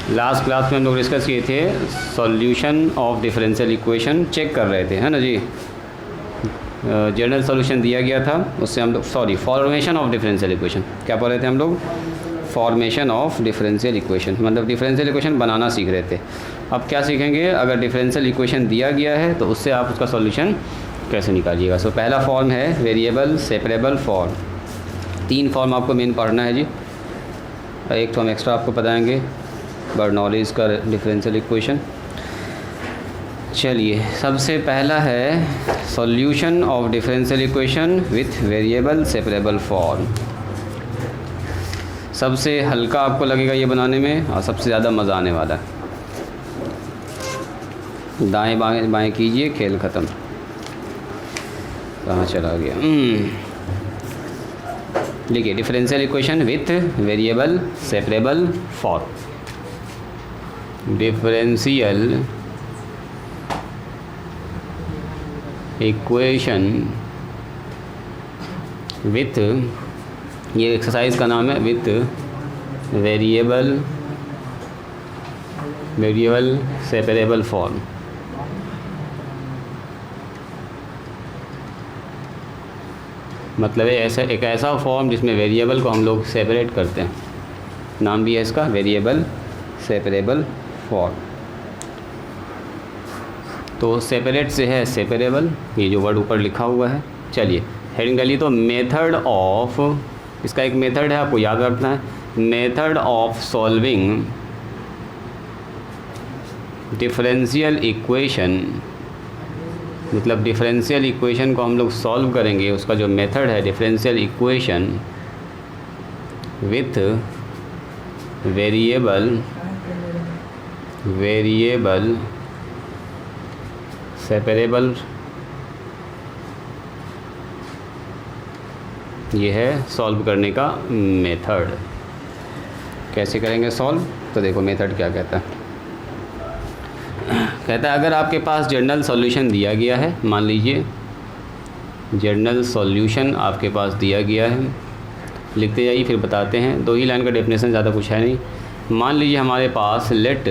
Last class में हम लोग डिस्कस किए थे solution of differential equation check कर रहे थे, है ना जी। जनरल सॉल्यूशन दिया गया था, उससे हम लोग फॉर्मेशन ऑफ डिफरेंशियल इक्वेशन क्या पढ़ रहे थे हम लोग, फॉर्मेशन ऑफ डिफरेंशियल इक्वेशन, मतलब डिफरेंशियल इक्वेशन बनाना सीख रहे थे। अब क्या सीखेंगे, अगर डिफरेंशियल इक्वेशन दिया गया है तो उससे आप उसका सॉल्यूशन कैसे निकालिएगा। सो पहला फॉर्म है वेरिएबल सेपरेबल फॉर्म। 3 फॉर्म आपको मेन पढ़ना है जी, एक तो हम एक्स्ट्रा आपको बताएंगे बर्नौलीज़ का डिफरेंशियल इक्वेशन। चलिए, सबसे पहला है solution of differential equation with variable separable form. सबसे हल्का आपको लगेगा ये बनाने में और सबसे ज़्यादा मज़ा आने वाला है। दाएं बाएं बाएं कीजिए, खेल ख़त्म। कहाँ चला गया? देखिए, differential equation with variable separable form. Differential equation with, ये एक्सरसाइज का नाम है, विथ वेरिएबल सेपरेबल फॉर्म। मतलब एक ऐसा फॉर्म जिसमें वेरिएबल को हम लोग सेपरेट करते हैं, नाम भी है इसका वेरिएबल सेपरेबल फॉर्म। तो सेपरेट से है सेपरेबल, ये जो वर्ड ऊपर लिखा हुआ है। चलिए हेडिंग डालिए तो मेथड ऑफ, इसका एक मेथड है आपको याद रखना है, method of solving differential equation. मतलब डिफरेंशियल इक्वेशन को हम लोग सॉल्व करेंगे, उसका जो मेथड है differential equation with variable separable, ये है सॉल्व करने का मेथड। कैसे करेंगे सॉल्व, तो देखो मेथड क्या कहता है। कहता है अगर आपके पास जनरल सॉल्यूशन दिया गया है, मान लीजिए जनरल सॉल्यूशन आपके पास दिया गया है, लिखते जाइए फिर बताते हैं। 2 ही लाइन का डेफिनेशन, ज़्यादा कुछ है नहीं। मान लीजिए हमारे पास let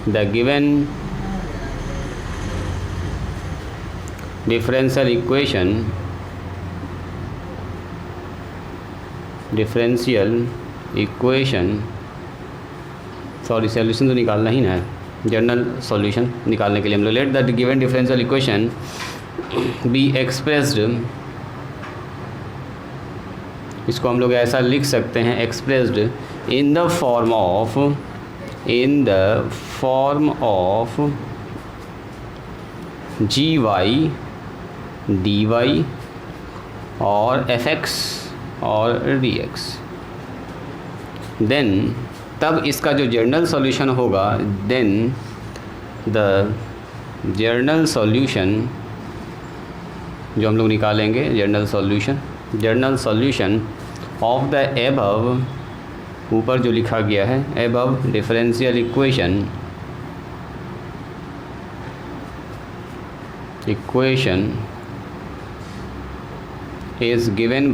the given differential equation solution तो निकालना ही ना है, जनरल सॉल्यूशन निकालने के लिए हम लोग let the given differential equation be expressed, इसको हम लोग ऐसा लिख सकते हैं, expressed in the form of G Y D Y और एफ एक्स और डी एक्स। देन तब इसका जो जर्नल सॉल्यूशन होगा, देन द जर्नल सॉल्यूशन जो हम लोग निकालेंगे, general solution of the above, ऊपर जो लिखा गया है above differential equation is given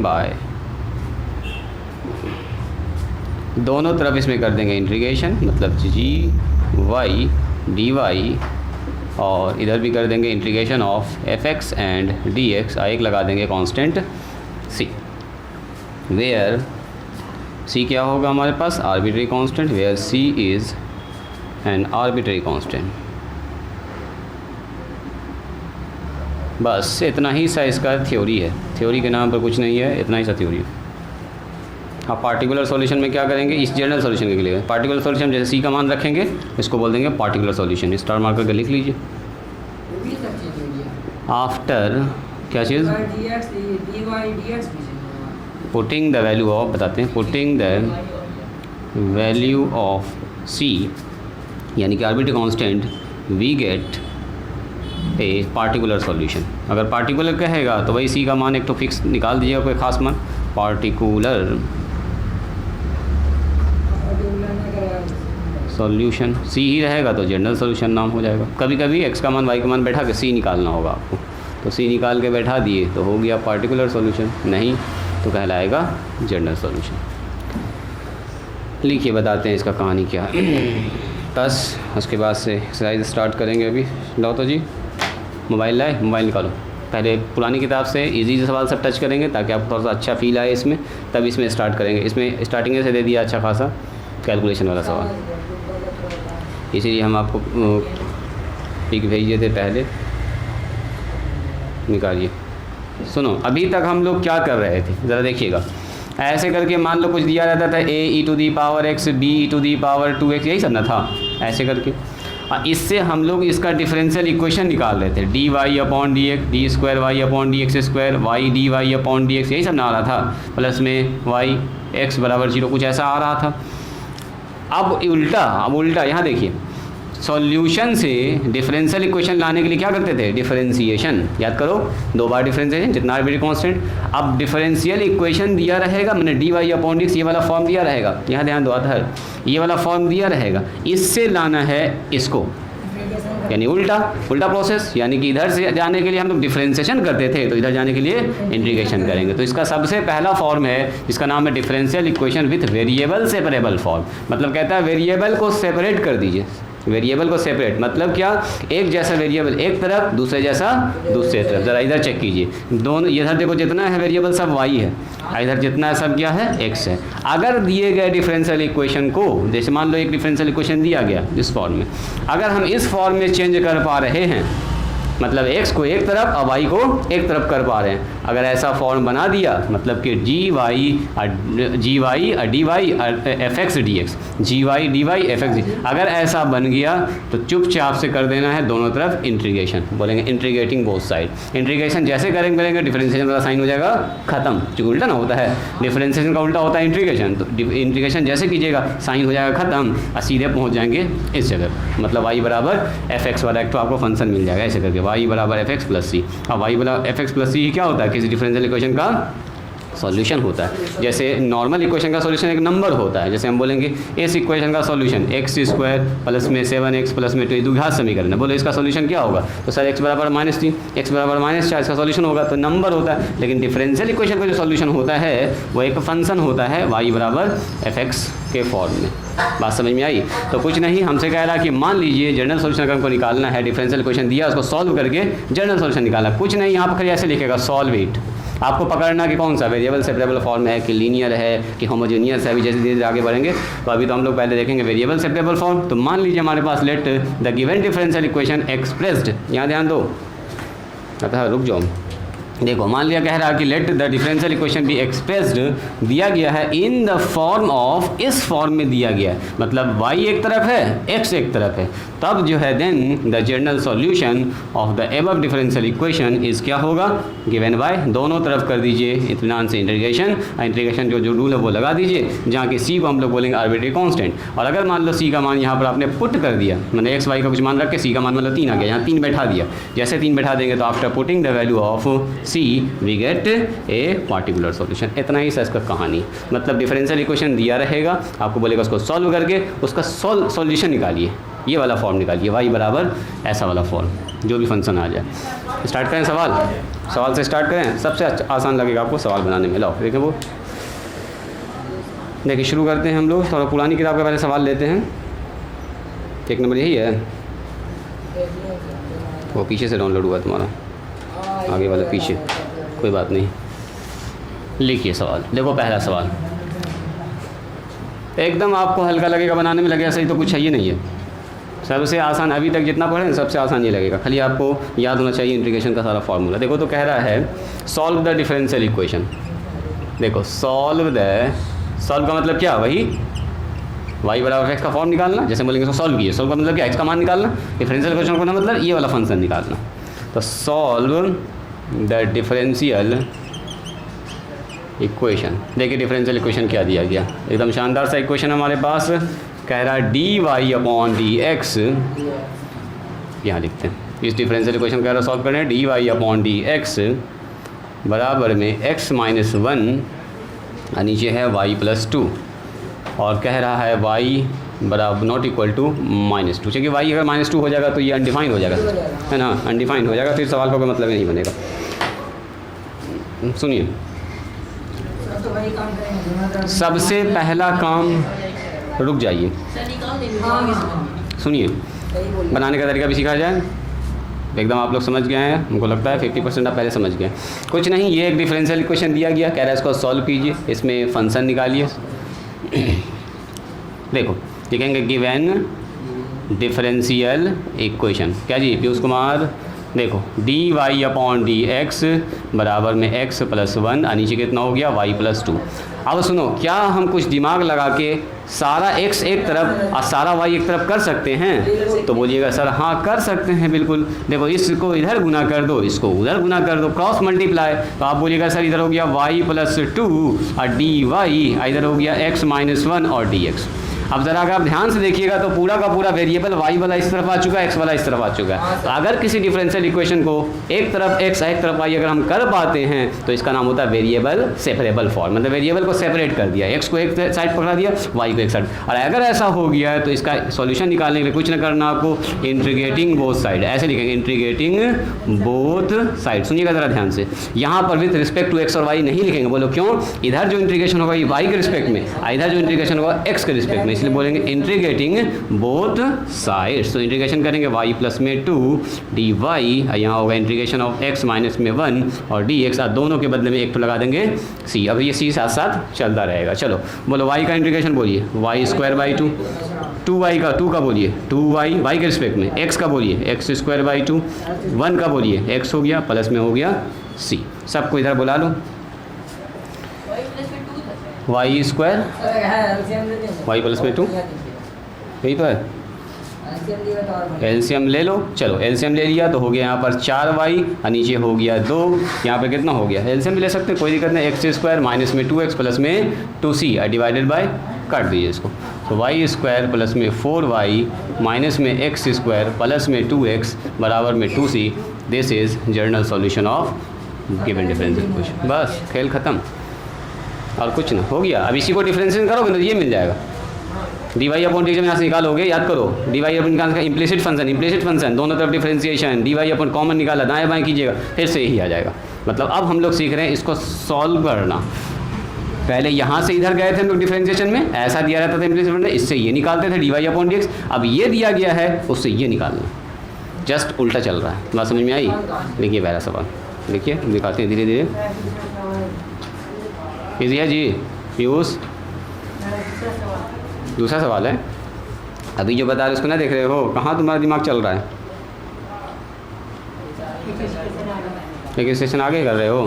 by दोनों तरफ इसमें कर देंगे इंटीग्रेशन, मतलब जी वाई डी वाई, और इधर भी कर देंगे integration of F x and D x, एक लगा देंगे कांस्टेंट सी, वेयर सी क्या होगा हमारे पास, arbitrary constant, where C is an arbitrary constant. बस इतना ही सा इसका थ्योरी है, थ्योरी के नाम पर कुछ नहीं है, इतना ही सा थ्योरी है। आप पार्टिकुलर सॉल्यूशन में क्या करेंगे, इस जनरल सॉल्यूशन के लिए पार्टिकुलर सॉल्यूशन जैसे सी का मान रखेंगे, इसको बोल देंगे पार्टिकुलर सॉल्यूशन, स्टार मार्क करके लिख लीजिए। आफ्टर क्या चीज़, पुटिंग द वैल्यू ऑफ, बताते हैं, putting the value of C यानी कि arbitrary constant, we get a particular solution. अगर पार्टिकुलर कहेगा तो वही सी का मान एक तो फिक्स निकाल दीजिएगा, कोई ख़ास मान, पार्टिकुलर सॉल्यूशन सी ही रहेगा तो जनरल सॉल्यूशन नाम हो जाएगा। कभी कभी एक्स का मान वाई का मान बैठा के सी निकालना होगा आपको, तो सी निकाल के बैठा दिए तो हो गया पार्टिकुलर सॉल्यूशन। नहीं तो कहलाएगा जनरल सॉल्यूशन। लिखिए, बताते हैं इसका कहानी क्या है। बस उसके बाद से एक्सरसाइज स्टार्ट करेंगे। अभी लाओ तो जी, मोबाइल लाए, मोबाइल निकालो। पहले पुरानी किताब से इजी से सवाल सब टच करेंगे ताकि आपको थोड़ा सा अच्छा फील आए इसमें, तब इसमें स्टार्ट करेंगे। इसमें स्टार्टिंग से दे दिया अच्छा खासा कैलकुलेशन वाला सवाल, इसीलिए हम आपको पिक भेजे थे पहले। निकालिए, सुनो। अभी तक हम लोग क्या कर रहे थे ज़रा देखिएगा। ऐसे करके मान लो कुछ दिया रहता था a e⁻x b e⁻2x, यही सब ना था। ऐसे करके इससे हम लोग इसका डिफरेंशियल इक्वेशन निकाल रहे थे, dy/dx d2y/dx2 y dy/dx, यही सब ना आ रहा था। प्लस में y x = 0, कुछ ऐसा आ रहा था। अब उल्टा यहाँ देखिए, सॉल्यूशन से डिफरेंशियल इक्वेशन लाने के लिए क्या करते थे? डिफरेंशिएशन। याद करो, 2 बार डिफरेंशिएशन, जितना आर्बिट्रेरी कांस्टेंट। अब डिफरेंशियल इक्वेशन दिया रहेगा, मैंने dy/dx ये वाला फॉर्म दिया रहेगा, यहाँ ध्यान दो, अधर ये वाला फॉर्म दिया रहेगा। इससे लाना है इसको, यानी उल्टा प्रोसेस। यानी कि इधर से जाने के लिए हम लोग डिफरेंशिएशन करते थे, तो इधर जाने के लिए इंटीग्रेशन करेंगे। तो इसका सबसे पहला फॉर्म है जिसका नाम है differential equation with variable separable form. मतलब कहता है वेरिएबल को सेपरेट कर दीजिए। वेरिएबल को सेपरेट मतलब क्या? एक जैसा वेरिएबल एक तरफ, दूसरे जैसा दूसरे तरफ। ज़रा इधर चेक कीजिए, दोनों इधर देखो, जितना है वेरिएबल सब y है, इधर जितना है सब क्या है? x है। अगर दिए गए डिफरेंशियल इक्वेशन को, जैसे मान लो एक डिफरेंशियल इक्वेशन दिया गया इस फॉर्म में, अगर हम इस फॉर्म में चेंज कर पा रहे हैं, मतलब x को एक तरफ और y को एक तरफ कर पा रहे हैं, अगर ऐसा फॉर्म बना दिया, मतलब कि gy dy fx dx, gy dy fx dx, अगर ऐसा बन गया तो चुपचाप से कर देना है दोनों तरफ इंटीग्रेशन। बोलेंगे इंटीग्रेटिंग बोथ साइड। इंटीग्रेशन जैसे करेंगे डिफरेंशिएशन वाला साइन हो जाएगा खत्म, क्योंकि उल्टा ना होता है, डिफरेंशिएशन का उल्टा होता है इंटीग्रेशन। तो इंटीग्रेशन जैसे कीजिएगा साइन हो जाएगा खत्म और सीधे पहुँच जाएंगे इस जगह। मतलब y = fx वाला एक तो आपको फंक्शन मिल जाएगा, ऐसे करके y = fx + c। अब y = fx + c क्या होता है? किसी डिफरेंशियल इक्वेशन का सॉल्यूशन होता है। जैसे नॉर्मल इक्वेशन का सॉल्यूशन एक नंबर होता है, जैसे हम बोलेंगे इस इक्वेशन का सॉल्यूशन x² प्लस में 7x प्लस में 2 द्विघात समीकरण है। बोलो इसका सॉल्यूशन क्या होगा? तो सर x = -3, x = -4 इसका सॉल्यूशन होगा, तो नंबर होता है। लेकिन डिफरेंशियल इक्वेशन का जो सॉल्यूशन होता है वो एक फंक्शन होता है y = fx के फॉर्म में। बात समझ में आई? तो कुछ नहीं, हमसे कह रहा है कि मान लीजिए जनरल सॉल्यूशन अगर हमको निकालना है, डिफरेंशियल इक्वेशन दिया, उसको सॉल्व करके जनरल सॉल्यूशन निकालना। कुछ नहीं, यहाँ पर खाली ऐसे लिखेगा सॉल्व इट। आपको पकड़ना कि कौन सा वेरिएबल सेपरेबल फॉर्म है, कि लीनियर है, कि होमोजेनियस है। अभी जैसे धीरे धीरे आगे बढ़ेंगे तो अभी तो हम लोग पहले देखेंगे वेरिएबल सेपरेबल फॉर्म। तो मान लीजिए हमारे पास let the given differential equation expressed, यहाँ ध्यान दो, अतः रुक जाओ, देखो मान लिया कह रहा कि let the differential equation be expressed, दिया गया है इन द फॉर्म ऑफ, इस फॉर्म में दिया गया है, मतलब y एक तरफ है x एक तरफ है, तब जो है then the general solution of the above differential equation is क्या होगा? गिवन बाय, दोनों तरफ कर दीजिए इत्मीनान से इंटीग्रेशन। इंटीग्रेशन जो रूल है वो लगा दीजिए, जहाँ कि c को हम लोग बोलेंगे आर्बिट्रेरी कांस्टेंट। और अगर मान लो c का मान यहाँ पर आपने पुट कर दिया, मैंने x y का कुछ मान रख के c का मान मतलब 3 आ गया, यहाँ 3 बैठा दिया। जैसे 3 बैठा देंगे तो after putting the value of c we get a particular solution. इतना ही सर इसका कहानी। मतलब डिफरेंशियल इक्वेशन दिया रहेगा, आपको बोलेगा उसको सॉल्व करके उसका सॉल्यूशन निकालिए, ये वाला फॉर्म निकालिए, y = ऐसा वाला फॉर्म, जो भी फंक्शन आ जाए। स्टार्ट करें सवाल से स्टार्ट करें, सबसे आसान लगेगा आपको सवाल बनाने में। लाओ देखें, वो देखिए शुरू करते हैं हम लोग। थोड़ा पुरानी किताब के पहले सवाल लेते हैं। 1 नंबर यही है, वो पीछे से डाउनलोड हुआ तुम्हारा, आगे वाला पीछे, कोई बात नहीं। लिखिए सवाल, देखो पहला सवाल एकदम आपको हल्का लगेगा बनाने में, लगेगा सही तो कुछ है ही नहीं है। सबसे आसान अभी तक जितना पढ़े सबसे आसान ये लगेगा, खाली आपको याद होना चाहिए इंटीग्रेशन का सारा फार्मूला। देखो तो कह रहा है सॉल्व द डिफरेंशियल इक्वेशन। देखो सॉल्व का मतलब क्या? वही y = x का फॉर्म निकालना। जैसे बोलेंगे तो सॉल्व कीजिए, सॉल्व का मतलब क्या? x का मान निकालना। डिफरेंशियल इक्वेशन का मतलब ये वाला फंक्शन निकालना। तो सॉल्व द डिफरेंशियल इक्वेशन। देखिए डिफरेंशियल इक्वेशन क्या दिया गया, एकदम शानदार सा इक्वेशन हमारे पास। कह रहा है dy/dx, यहाँ लिखते हैं इस डिफरेंशियल इक्वेशन कह रहा सॉल्व करना है। dy/dx बराबर में x - 1 और नीचे है y + 2, और कह रहा है y बराबर नॉट इक्वल टू -2। क्योंकि y अगर -2 हो जाएगा तो ये अनडिफाइंड हो जाएगा, है ना, अनडिफाइंड हो जाएगा, फिर सवाल का कोई मतलब नहीं बनेगा। सुनिए तो वही काम करेंगे। सबसे पहला काम, रुक जाइए सुनिए, बनाने का तरीका भी सिखा जाए। एकदम आप लोग समझ गए हैं, हमको लगता है 50% आप पहले समझ गए। कुछ नहीं, ये एक डिफरेंशियल इक्वेशन दिया गया, कह रहा है इसको सॉल्व कीजिए, इसमें फंक्शन निकालिए। देखो लिखेंगे गिवन डिफरेंशियल इक्वेशन, क्या जी पीयूष कुमार, देखो D Y upon D X बराबर में एक्स प्लस 1 और नीचे कितना हो गया वाई प्लस 2। अब सुनो, क्या हम कुछ दिमाग लगा के सारा x एक तरफ और सारा y एक तरफ कर सकते हैं? तो बोलिएगा सर हाँ कर सकते हैं, बिल्कुल। देखो इसको इधर गुना कर दो, इसको उधर गुना कर दो, क्रॉस मल्टीप्लाई। तो आप बोलिएगा सर इधर हो गया y प्लस 2 और डी वाई, इधर हो गया x माइनस 1 और डी एक्स। अब ज़रा अगर आप ध्यान से देखिएगा तो पूरा का पूरा वेरिएबल y वाला इस तरफ आ चुका है, x वाला इस तरफ आ चुका है। तो अगर किसी डिफरेंशियल इक्वेशन को एक तरफ x एक तरफ y अगर हम कर पाते हैं तो इसका नाम होता है वेरिएबल सेपरेबल फॉर्म, मतलब वेरिएबल को सेपरेट कर दिया, x को एक साइड पकड़ा दिया, y को एक साइड। और अगर ऐसा हो गया है तो इसका सॉल्यूशन निकालने के लिए कुछ ना करना आपको, इंटीग्रेटिंग बोथ साइड, ऐसे लिखेंगे इंटीग्रेटिंग बोथ साइड। सुनिएगा ज़रा ध्यान से, यहाँ पर विथ रिस्पेक्ट टू x और y नहीं लिखेंगे। बोलो क्यों? इधर जो इंटीग्रेशन होगा ये y के रिस्पेक्ट में, इधर जो इंटीग्रेशन होगा x के रिस्पेक्ट में, इसलिए बोलेंगे इंटीग्रेटिंग बोथ साइड्स। तो इंटीग्रेशन करेंगे y प्लस में 2 डी वाई, यहाँ होगा इंटीग्रेशन ऑफ x माइनस में 1 और डी एक्स, दोनों के बदले में एक तो लगा देंगे c। अब ये c साथ साथ चलता रहेगा। चलो बोलो y का इंटीग्रेशन बोलिए, वाई स्क्वायर बाई 2, 2y का 2 का बोलिए 2y, y के रिस्पेक्ट में, x का बोलिए एक्स स्क्वायर बाई 2, 1 का बोलिए x हो गया, प्लस में हो गया c। सबको इधर बुला लो, वाई स्क्वायर वाई प्लस में 2, यही तो है। एलसीएम ले लो, चलो एलसीएम ले लिया तो हो गया यहाँ पर 4y और नीचे हो गया 2, यहाँ पर कितना हो गया, एलसीएम भी ले सकते हैं कोई दिक्कत नहीं, एक्स स्क्वायर माइनस में 2x प्लस में 2c और डिवाइडेड बाय, काट दीजिए इसको। तो वाई स्क्वायर प्लस में 4y माइनस में एक्स स्क्वायर प्लस में 2x बराबर में 2c। This is general solution of given differential equation. बस खेल ख़त्म और कुछ ना, हो गया। अब इसी को डिफरेंशिएशन करोगे तो ये मिल जाएगा, डी वाई अपॉन डी जब यहाँ से निकाल होगे, याद करो डी वाई अपॉन निकाल का इम्प्लिसिट फंक्शन दोनों तरफ differentiation, D Y upon common निकाला, दाएं बाएं कीजिएगा, फिर से यही आ जाएगा। मतलब अब हम लोग सीख रहे हैं इसको सॉल्व करना। पहले यहाँ से इधर गए थे हम लोग डिफरेंशिएशन में, ऐसा दिया रहता था इम्प्लिसिट फंक्शन, इससे ये निकालते थे D Y upon D X. अब ये दिया गया है उससे ये निकालना, जस्ट उल्टा चल रहा है। बात समझ में आई? देखिए पहला सवाल, देखिए दिखाते हैं धीरे धीरे। इजी है जी पीयूष? दूसरा सवाल है, अभी जो बता रहे उसको ना देख रहे हो, कहाँ तुम्हारा दिमाग चल रहा है? एक स्टेशन आगे कर रहे हो,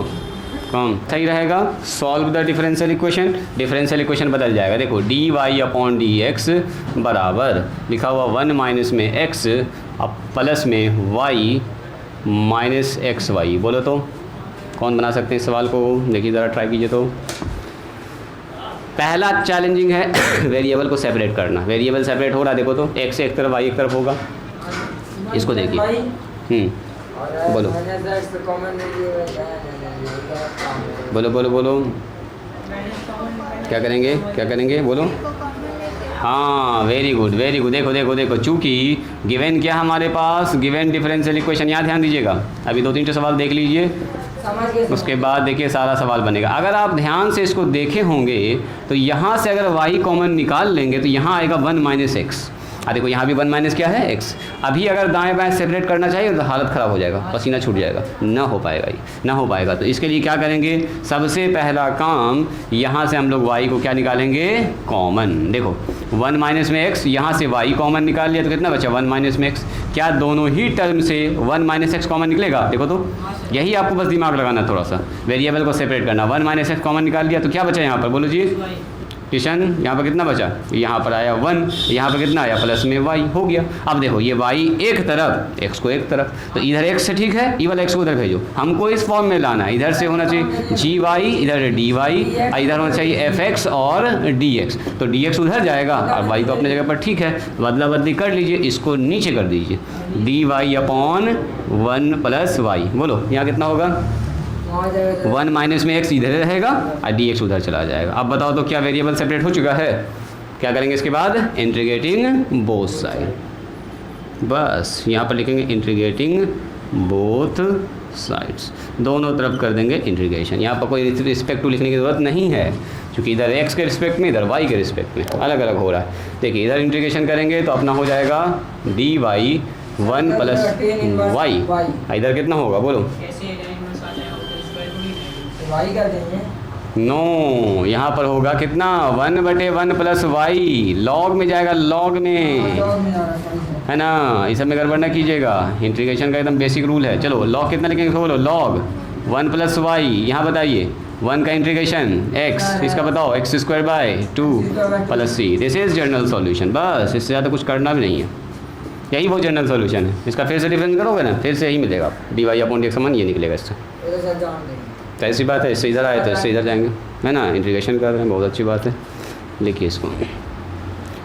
कम सही रहेगा। Solve the differential equation, differential equation बदल जाएगा। देखो D Y upon D X बराबर लिखा हुआ 1 माइनस में एक्स अब प्लस में वाई माइनस एक्स वाई। बोलो तो कौन बना सकते हैं इस सवाल को? देखिए ज़रा ट्राई कीजिए। तो पहला चैलेंजिंग है वेरिएबल को सेपरेट करना। वेरिएबल सेपरेट हो रहा है, देखो तो x एक तरफ y एक तरफ होगा, इसको देखिए। बोलो बोलो बोलो बोलो, क्या करेंगे क्या करेंगे बोलो? हाँ वेरी गुड वेरी गुड। देखो देखो देखो, चूँकि गिवन क्या हमारे पास, गिवन डिफरेंशियल इक्वेशन, यहाँ ध्यान दीजिएगा। अभी 2-3 सवाल देख लीजिए, उसके बाद देखिए सारा सवाल बनेगा। अगर आप ध्यान से इसको देखे होंगे तो यहाँ से अगर y कॉमन निकाल लेंगे तो यहाँ आएगा 1 माइनस एक्स। देखो यहाँ भी 1 माइनस क्या है x। अभी अगर दाएं बाएं सेपरेट करना चाहिए तो हालत ख़राब हो जाएगा, पसीना छूट जाएगा, ना हो पाएगा, ये ना हो पाएगा। तो इसके लिए क्या करेंगे, सबसे पहला काम यहाँ से हम लोग y को क्या निकालेंगे, कॉमन। देखो 1 माइनस में x, यहाँ से y कॉमन निकाल लिया तो कितना बचा 1 माइनस में x। क्या दोनों ही टर्म से 1 माइनस एक्स कॉमन निकलेगा? देखो तो यही आपको बस दिमाग लगाना, थोड़ा सा वेरिएबल को सेपरेट करना। 1 माइनस एक्स कॉमन निकाल लिया तो क्या बचा यहाँ पर, बोलो जी किशन? यहाँ पर कितना बचा, यहाँ पर आया 1, यहाँ पर कितना आया प्लस में y, हो गया। अब देखो ये y एक तरफ, x को एक तरफ, तो इधर x से ठीक है, ये वाला x को उधर भेजो। हमको इस फॉर्म में लाना है, इधर से होना चाहिए gy, इधर dy, इधर होना चाहिए fx और dx। तो dx उधर जाएगा और y तो अपने जगह पर ठीक है, बदला बदली कर लीजिए, इसको नीचे कर दीजिए, dy अपॉन 1 प्लस y। बोलो यहाँ कितना होगा, 1 माइनस में x इधर रहेगा और dx उधर चला जाएगा। अब बताओ तो क्या वेरिएबल सेपरेट हो चुका है? क्या करेंगे इसके बाद, इंटीग्रेटिंग बोथ साइड। बस यहाँ पर लिखेंगे इंटीग्रेटिंग बोथ साइड्स, दोनों तरफ कर देंगे इंटीग्रेशन। यहाँ पर कोई रिस्पेक्ट टू लिखने की ज़रूरत नहीं है, क्योंकि इधर एक्स के रिस्पेक्ट में, इधर वाई के रिस्पेक्ट में अलग अलग हो रहा है। देखिए इधर इंटीग्रेशन करेंगे तो अपना हो जाएगा डी वाई 1 + वाई, इधर कितना होगा बोलो? वाई कर देंगे। नो, यहाँ पर होगा कितना? 1/1 + वाई, लॉग में जाएगा, लॉग में, है ना। इस सब में गड़बड़ ना कीजिएगा, इंटीग्रेशन का एकदम बेसिक रूल है। चलो लॉग कितना लिखेंगे बोलो? लॉग 1 + वाई, यहाँ बताइए 1 का इंटीग्रेशन x, इसका बताओ x²/2 + c। This is general solution, बस इससे ज़्यादा कुछ करना भी नहीं है, यही वो जनरल सॉल्यूशन है। इसका फिर से डिफरेंस करोगे ना, फिर से यही मिलेगा, dy/dx समान ये निकलेगा इससे। तो ऐसी बात है, इससे इधर आए तो इससे इधर जाएंगे, है ना। इंटीग्रेशन कर रहे हैं, बहुत अच्छी बात है। लिखिए इसको,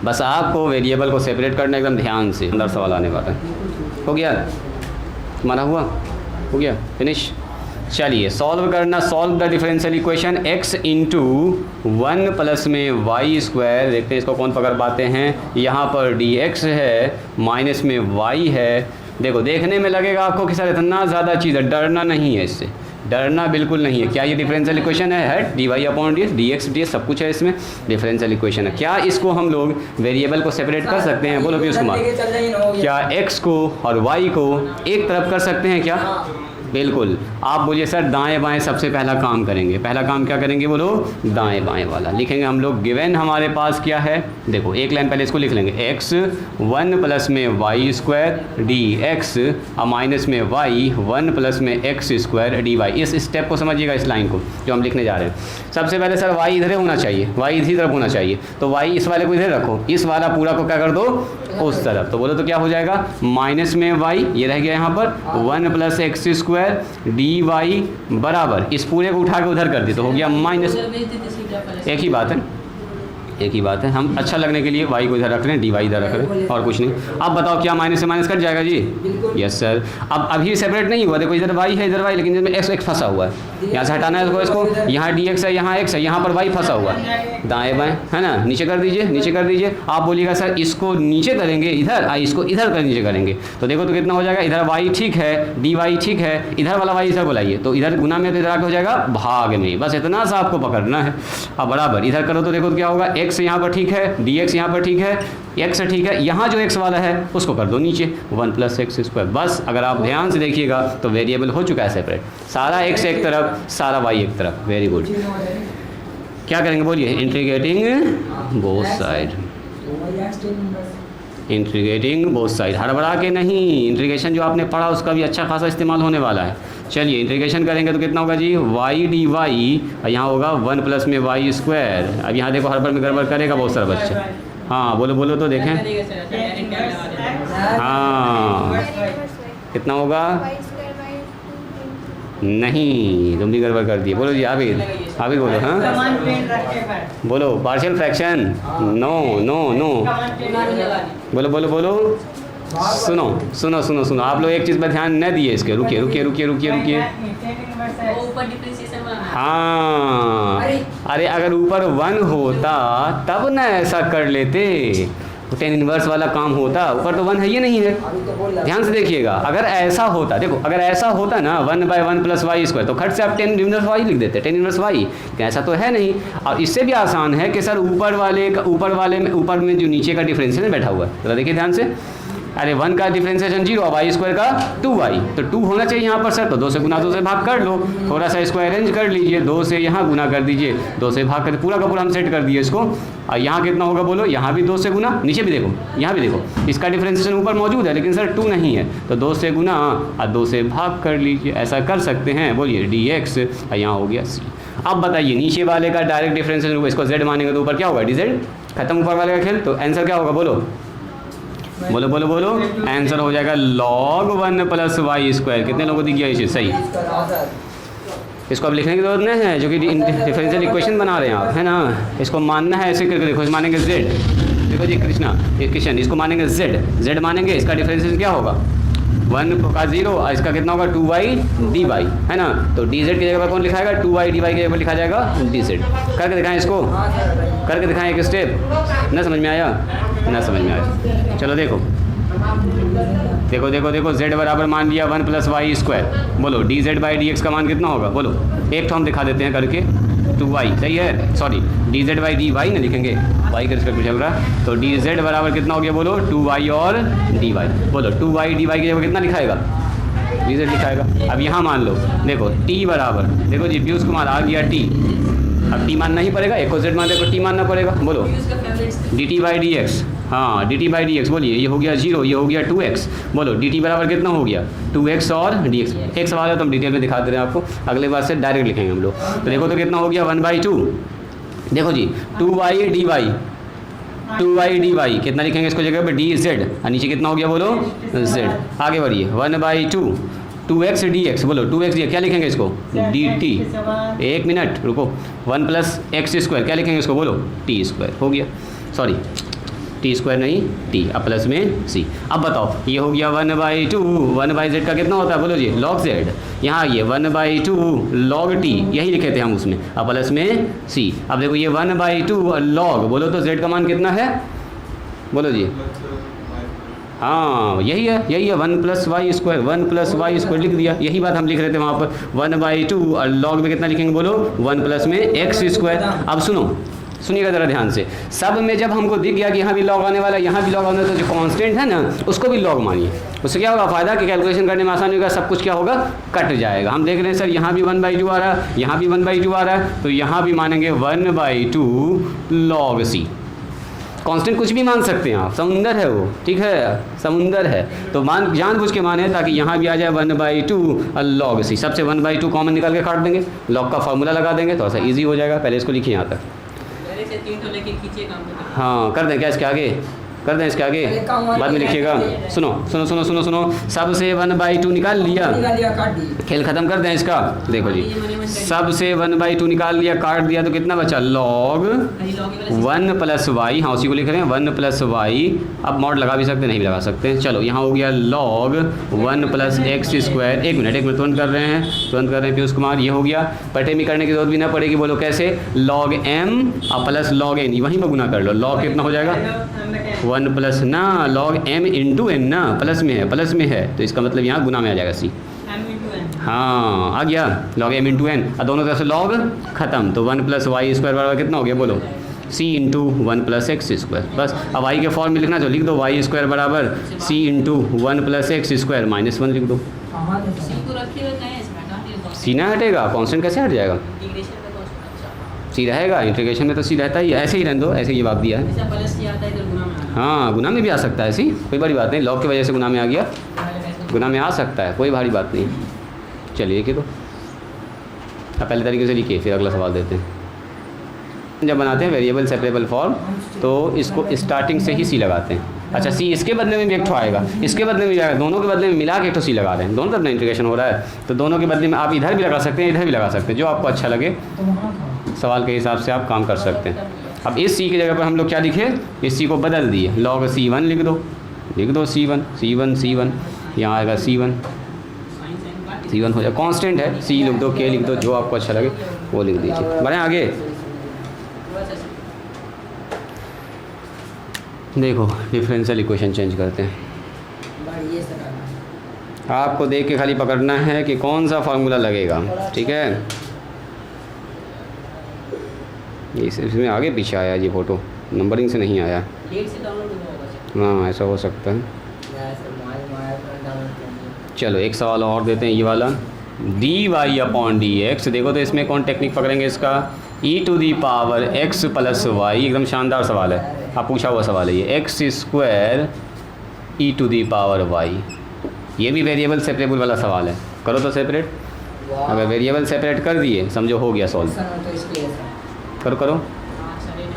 बस आपको वेरिएबल को सेपरेट करना एकदम ध्यान से। अंदर सवाल आने वाला है। हो गया तुम्हारा? हुआ? हो गया? फिनिश? चलिए सॉल्व करना। Solve the differential equation x × 1 + में y²। देखते हैं इसको कौन पकड़ पाते हैं। यहाँ पर dx है, माइनस में y है। देखो देखने में लगेगा आपको कि सर इतना ज़्यादा चीज़ है, डरना नहीं है, इससे डरना बिल्कुल नहीं है। क्या ये डिफरेंशियल इक्वेशन है? dy/dx, dx सब कुछ है इसमें, डिफरेंशियल इक्वेशन है। क्या इसको हम लोग वेरिएबल को सेपरेट कर सकते हैं? बोलो पीयूष कुमार, क्या x को और y को एक तरफ कर सकते हैं क्या? बिल्कुल। आप बोलिए सर दाएं बाएं सबसे पहला काम करेंगे। पहला काम क्या करेंगे बोलो? दाएं बाएं वाला लिखेंगे हम लोग। गिवन हमारे पास क्या है? देखो एक लाइन पहले इसको लिख लेंगे, x 1 + में y² dx और माइनस में y 1 + में x² dy। इस स्टेप को समझिएगा, इस लाइन को जो हम लिखने जा रहे हैं। सबसे पहले सर y इधर होना चाहिए, y इसी तरफ होना चाहिए, तो y इस वाले को इधर रखो, इस वाला पूरा को क्या कर दो? उस तरफ। तो बोलो तो क्या हो जाएगा? माइनस में y, ये रह गया यहाँ पर 1 + x² dy बराबर, इस पूरे को उठा के उधर कर दी तो हो गया माइनस। एक ही बात है, एक ही बात है। हम अच्छा लगने के लिए y को इधर रख रहे हैं, dy इधर रख रहे हैं, और कुछ नहीं। अब बताओ क्या माइनस से माइनस कट जाएगा जी? Yes sir. अब अभी सेपरेट नहीं हुआ, देखो इधर y है, इधर y, लेकिन इसमें x फंसा हुआ है। यहाँ से हटाना है इसको, यहाँ dx है, यहाँ x है, यहाँ पर y फंसा हुआ है। दाएं बाएं, है ना। नीचे कर दीजिए, नीचे कर दीजिए। आप बोलिएगा सर इसको नीचे करेंगे इधर, इसको इधर कर नीचे करेंगे, तो देखो तो कितना हो जाएगा? इधर y ठीक है, dy ठीक है, इधर वाला y इधर बुलाइए, तो इधर गुना में तो इधर आके हो जाएगा भाग में। बस इतना सा आपको पकड़ना है। अब बराबर इधर करो तो देखो तो क्या होगा? x यहाँ पर ठीक है, dx यहाँ पर ठीक है, x ठीक है, यहाँ जो x वाला है उसको कर दो नीचे 1 + x²। बस अगर आप ध्यान से देखिएगा तो वेरिएबल हो चुका है सेपरेट, सारा x एक तरफ, सारा y एक तरफ। Very good. क्या करेंगे बोलिए? Integrating both side, integrating both side. हड़बड़ा के नहीं, इंटीग्रेशन जो आपने पढ़ा उसका भी अच्छा खासा इस्तेमाल होने वाला है। चलिए इंटीग्रेशन करेंगे तो कितना होगा जी? y dy, और यहाँ होगा 1 + में y²। अब यहाँ देखो हड़बड़ में गड़बड़ करेगा बहुत सारा बच्चे। हाँ बोलो बोलो तो देखें। हाँ कितना होगा? नहीं, तुम भी गड़बड़ कर दिए। बोलो जी आबिद, आबिद बोलो। हाँ बोलो partial fraction. No no no, बोलो बोलो बोलो। सुनो सुनो सुनो सुनो, आप लोग एक चीज़ पर ध्यान न दिए इसके। रुकिए रुकिए रुकिए रुकिए रुकिए। हाँ अरे अगर ऊपर 1 होता तब ना ऐसा कर लेते, tan इनवर्स वाला काम होता। ऊपर तो 1 है, ये नहीं है, ध्यान से देखिएगा। अगर ऐसा होता, देखो अगर ऐसा होता ना 1/1 + y², तो खट से आप tan इनवर्स y लिख देते, tan इनवर्स y। ऐसा तो है नहीं। और इससे भी आसान है कि सर ऊपर में जो नीचे का डिफरेंशियल बैठा हुआ है, तो देखिए ध्यान से। अरे 1 का डिफरेंशिएशन 0, y² का 2y, तो 2 होना चाहिए यहाँ पर सर, तो 2 से गुना 2 से भाग कर लो। थोड़ा सा इसको अरेंज कर लीजिए, 2 से यहाँ गुना कर दीजिए, 2 से भाग कर, पूरा का पूरा हम सेट कर दिए इसको। और यहाँ कितना होगा बोलो? यहाँ भी 2 से गुना, नीचे भी देखो, यहाँ भी देखो, इसका डिफरेंशिएशन ऊपर मौजूद है लेकिन सर 2 नहीं है, तो 2 से गुना और 2 से भाग कर लीजिए। ऐसा कर सकते हैं। बोलिए dx, और यहाँ हो गया c। अब बताइए नीचे वाले का डायरेक्ट डिफरेंशिएशन, इसको z मानेंगे तो ऊपर क्या होगा? dz। खत्म ऊपर वाले का खेल। तो आंसर क्या होगा बोलो? बोलो बोलो बोलो। आंसर हो जाएगा log 1 + y²। कितने लोगों ने दिया ये चीज़? सही। इसको अब लिखने की जरूरत नहीं है, जो कि डिफरेंशियल इक्वेशन बना रहे हैं आप, है ना। इसको मानना है ऐसे करके देखो, मानेंगे z। देखो जी कृष्ण, इसको मानेंगे z मानेंगे, इसका डिफरेंशियल क्या होगा? 1 का 0, और इसका कितना होगा? 2y dy, है ना। तो dz की जगह पर कौन लिखाएगा? 2y dy की जगह पर लिखा जाएगा dz। करके दिखाएं इसको, करके दिखाएं एक स्टेप। ना समझ में आया? ना समझ में आया? चलो देखो देखो देखो देखो z बराबर मान लिया 1 + y²। बोलो dz/dx का मान कितना होगा? बोलो एक तो हम दिखा देते हैं करके 2y, सही है, सॉरी dz/dy ना लिखेंगे, y के रिस्पेक्ट में चल रहा है, तो dz बराबर कितना हो गया? बोलो 2y और dy। बोलो 2y dy की जगह कितना लिखाएगा? dz लिखाएगा। अब यहाँ मान लो, देखो t बराबर, देखो जी पीयूष कुमार आ गया t, अब t मानना ही पड़ेगा, एक को z मान दे तो t मानना पड़ेगा। बोलो dt/dx, हाँ dt/dx, बोलिए ये हो गया 0, ये हो गया 2x। बोलो dt बराबर कितना हो गया? 2x और dx। एक सवाल है तो हम डिटेल में दिखा दे रहे हैं आपको, अगले बार से डायरेक्ट लिखेंगे हम लोग। तो देखो तो कितना हो गया? 1/2। देखो जी 2y dy कितना लिखेंगे इसको जगह पे? dz, और नीचे कितना हो गया? बोलो z। आगे बढ़िए 1/2 2x dx, बोलो 2x dx क्या लिखेंगे इसको? dt। एक मिनट रुको, 1 + x² क्या लिखेंगे इसको? बोलो t²। हो गया, सॉरी t² नहीं t, अब प्लस में c। अब बताओ ये हो गया 1/2, 1/z का कितना होता है? बोलो जी log z। यहाँ ये 1/2 log t, यही लिखे थे हम उसमें, अब प्लस में c। अब देखो ये 1/2 log, बोलो तो z का मान कितना है? बोलो जी, हाँ यही है 1 + y², 1 + y² लिख दिया, यही बात हम लिख रहे थे वहाँ पर। 1/2 और log में कितना लिखेंगे? बोलो 1 + में x²। अब सुनिएगा ज़रा ध्यान से, सब में जब हमको दिख गया कि यहाँ भी लॉग आने वाला है, यहाँ भी लॉग आने वाला है, तो जो कांस्टेंट है ना उसको भी लॉग मानिए। उससे क्या होगा फ़ायदा कि कैलकुलेशन करने में आसानी होगा, सब कुछ क्या होगा? कट जाएगा। हम देख रहे हैं सर यहाँ भी 1/2 आ रहा है, यहाँ भी 1/2 आ रहा है, तो यहाँ भी मानेंगे 1/2 log c। कांस्टेंट कुछ भी मान सकते हैं आप, समुंदर है वो, ठीक है, समुंदर है, तो मान जानबूझ के माने ताकि यहाँ भी आ जाए 1/2 log c। सबसे 1/2 कॉमन निकाल के काट देंगे, लॉग का फार्मूला लगा देंगे, थोड़ा सा ईजी हो जाएगा। पहले इसको लिखिए यहाँ तक, हाँ कर दें क्या इसके आगे? कर दें इसके आगे, बाद में लिखिएगा। सुनो सुनो सुनो सुनो सुनो, सबसे 1/2 निकाल लिया, खेल खत्म कर दें इसका। देखो जी सबसे 1/2 निकाल लिया, काट दिया, तो कितना बचा? log 1 + y, हाँ उसी को लिख रहे हैं 1 + y। अब मॉड लगा भी सकते, नहीं भी लगा सकते, चलो यहाँ हो गया log 1 + x²। एक मिनट तुरंत कर रहे हैं पीयूष कुमार, ये हो गया। पटे में करने की जरूरत भी ना पड़ेगी, बोलो कैसे? log m और प्लस log n, वहीं पर गुना कर लो, log कितना हो जाएगा? 1 + ना log m × n ना, प्लस में है तो इसका मतलब यहाँ गुना में आ जाएगा c। हाँ आ गया log m × n, और दोनों तरफ से log खत्म, तो 1 + y² बराबर कितना हो गया? बोलो c × 1 + x²। बस अब y के फॉर्म में लिखना तो लिख दो y² बराबर c × 1 + x² -1 लिख दो। c ना हटेगा, कांस्टेंट कैसे हट जाएगा? c रहेगा, इंटीग्रेशन में तो c रहता ही, ऐसे ही रहने दो, ऐसे ये बात दिया है। हाँ गुना में भी आ सकता है, ऐसी कोई बड़ी बात नहीं, लॉग की वजह से गुना में आ गया, गुना में आ सकता है, कोई भारी बात नहीं। चलिए लिखिए, तो अब पहले तरीके से लिखिए, फिर अगला सवाल देते हैं। जब बनाते हैं वेरिएबल सेपरेबल फॉर्म तो इसको स्टार्टिंग से ही सी लगाते हैं। अच्छा सी इसके बदले में भी एक ठो आएगा, इसके बदले में भी आएगा, दोनों के बदले में मिला के एक ठो सी लगा रहे हैं, दोनों तरफ ना इंटीग्रेशन हो रहा है, तो दोनों के बदले में आप इधर भी लगा सकते हैं, इधर भी लगा सकते हैं, जो आपको अच्छा लगे सवाल के हिसाब से आप काम कर सकते हैं। अब इस सी की जगह पर हम लोग क्या लिखे? इस सी को बदल दिए, log c1 लिख दो c1, यहाँ आएगा c1 हो जाए, कांस्टेंट है, c लिख दो, k लिख दो, जो आपको अच्छा लगे वो लिख दीजिए। बढ़ें आगे, देखो डिफरेंशियल इक्वेशन चेंज करते हैं। आपको देख के खाली पकड़ना है कि कौन सा फार्मूला लगेगा, ठीक है। इसमें आगे पीछे आया ये फ़ोटो, नंबरिंग से नहीं आया, हाँ ऐसा हो सकता है। चलो एक सवाल और देते हैं, ये वाला dy/dx। देखो तो इसमें कौन टेक्निक पकड़ेंगे इसका? e⁻x + y, एकदम शानदार सवाल है, आप पूछा हुआ सवाल है ये, x² e⁻y। ये भी वेरिएबल सेपरेबल वाला सवाल है, करो तो सेपरेट। अगर वेरिएबल सेपरेट कर दिए समझो हो गया सॉल्व। करो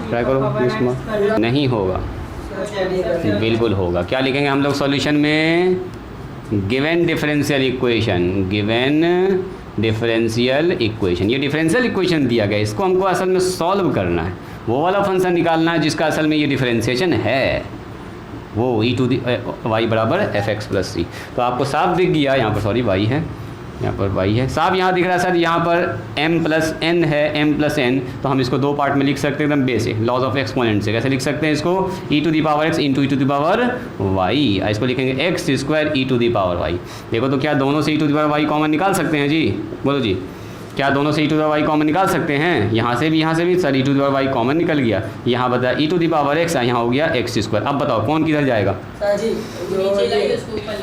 ट्राई करो, नहीं होगा, बिल्कुल होगा। क्या लिखेंगे हम लोग सॉल्यूशन में? Given differential equation. ये डिफरेंशियल इक्वेशन दिया गया, इसको हमको असल में सॉल्व करना है, वो वाला फंक्शन निकालना है जिसका असल में ये डिफरेंशिएशन है, वो e⁻y = fx + c। तो आपको साफ दिख गया यहाँ पर, सॉरी y है, यहाँ पर y है साहब। यहाँ दिख रहा है सर, यहाँ पर m+n है, m+n, तो हम इसको दो पार्ट में लिख सकते हैं एकदम बेसिक लॉज ऑफ एक्सपोनेंट से। कैसे लिख सकते हैं इसको? e⁻x इंटू e⁻y, इसको लिखेंगे x² e⁻y। देखो तो क्या दोनों से e⁻y कॉमन निकाल सकते हैं जी? बोलो जी, क्या दोनों से e⁻y कॉमन निकाल सकते हैं? यहाँ से भी सर e⁻y कॉमन निकल गया। यहाँ बता e⁻x, यहाँ हो गया x²। अब बताओ कौन किधर जाएगा?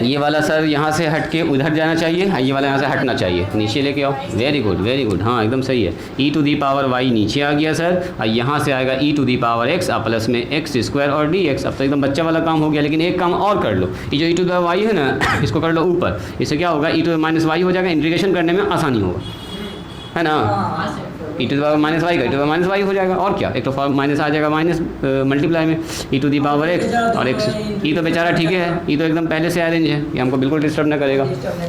ये वाला सर यहाँ से हट के उधर जाना चाहिए, ये वाला यहाँ से हटना चाहिए, नीचे लेके आओ। वेरी गुड वेरी गुड, हाँ एकदम सही है। e⁻y नीचे आ गया सर, और यहाँ से आएगा e⁻x प्लस में x² और dx। अब तो एकदम बच्चा वाला काम हो गया, लेकिन एक काम और कर लो, ये जो e⁻y है ना, इसको कर लो ऊपर। इससे क्या होगा? e⁻y हो जाएगा, इंटीग्रेशन करने में आसानी होगा, है ना? e⁻y का e⁻y हो जाएगा, और क्या, एक तो माइनस आ जाएगा, माइनस मल्टीप्लाई में e⁻x और x। ई तो बेचारा ठीक है, ई तो एकदम पहले से अरेंज है, ये हमको बिल्कुल डिस्टर्ब ना करेगा।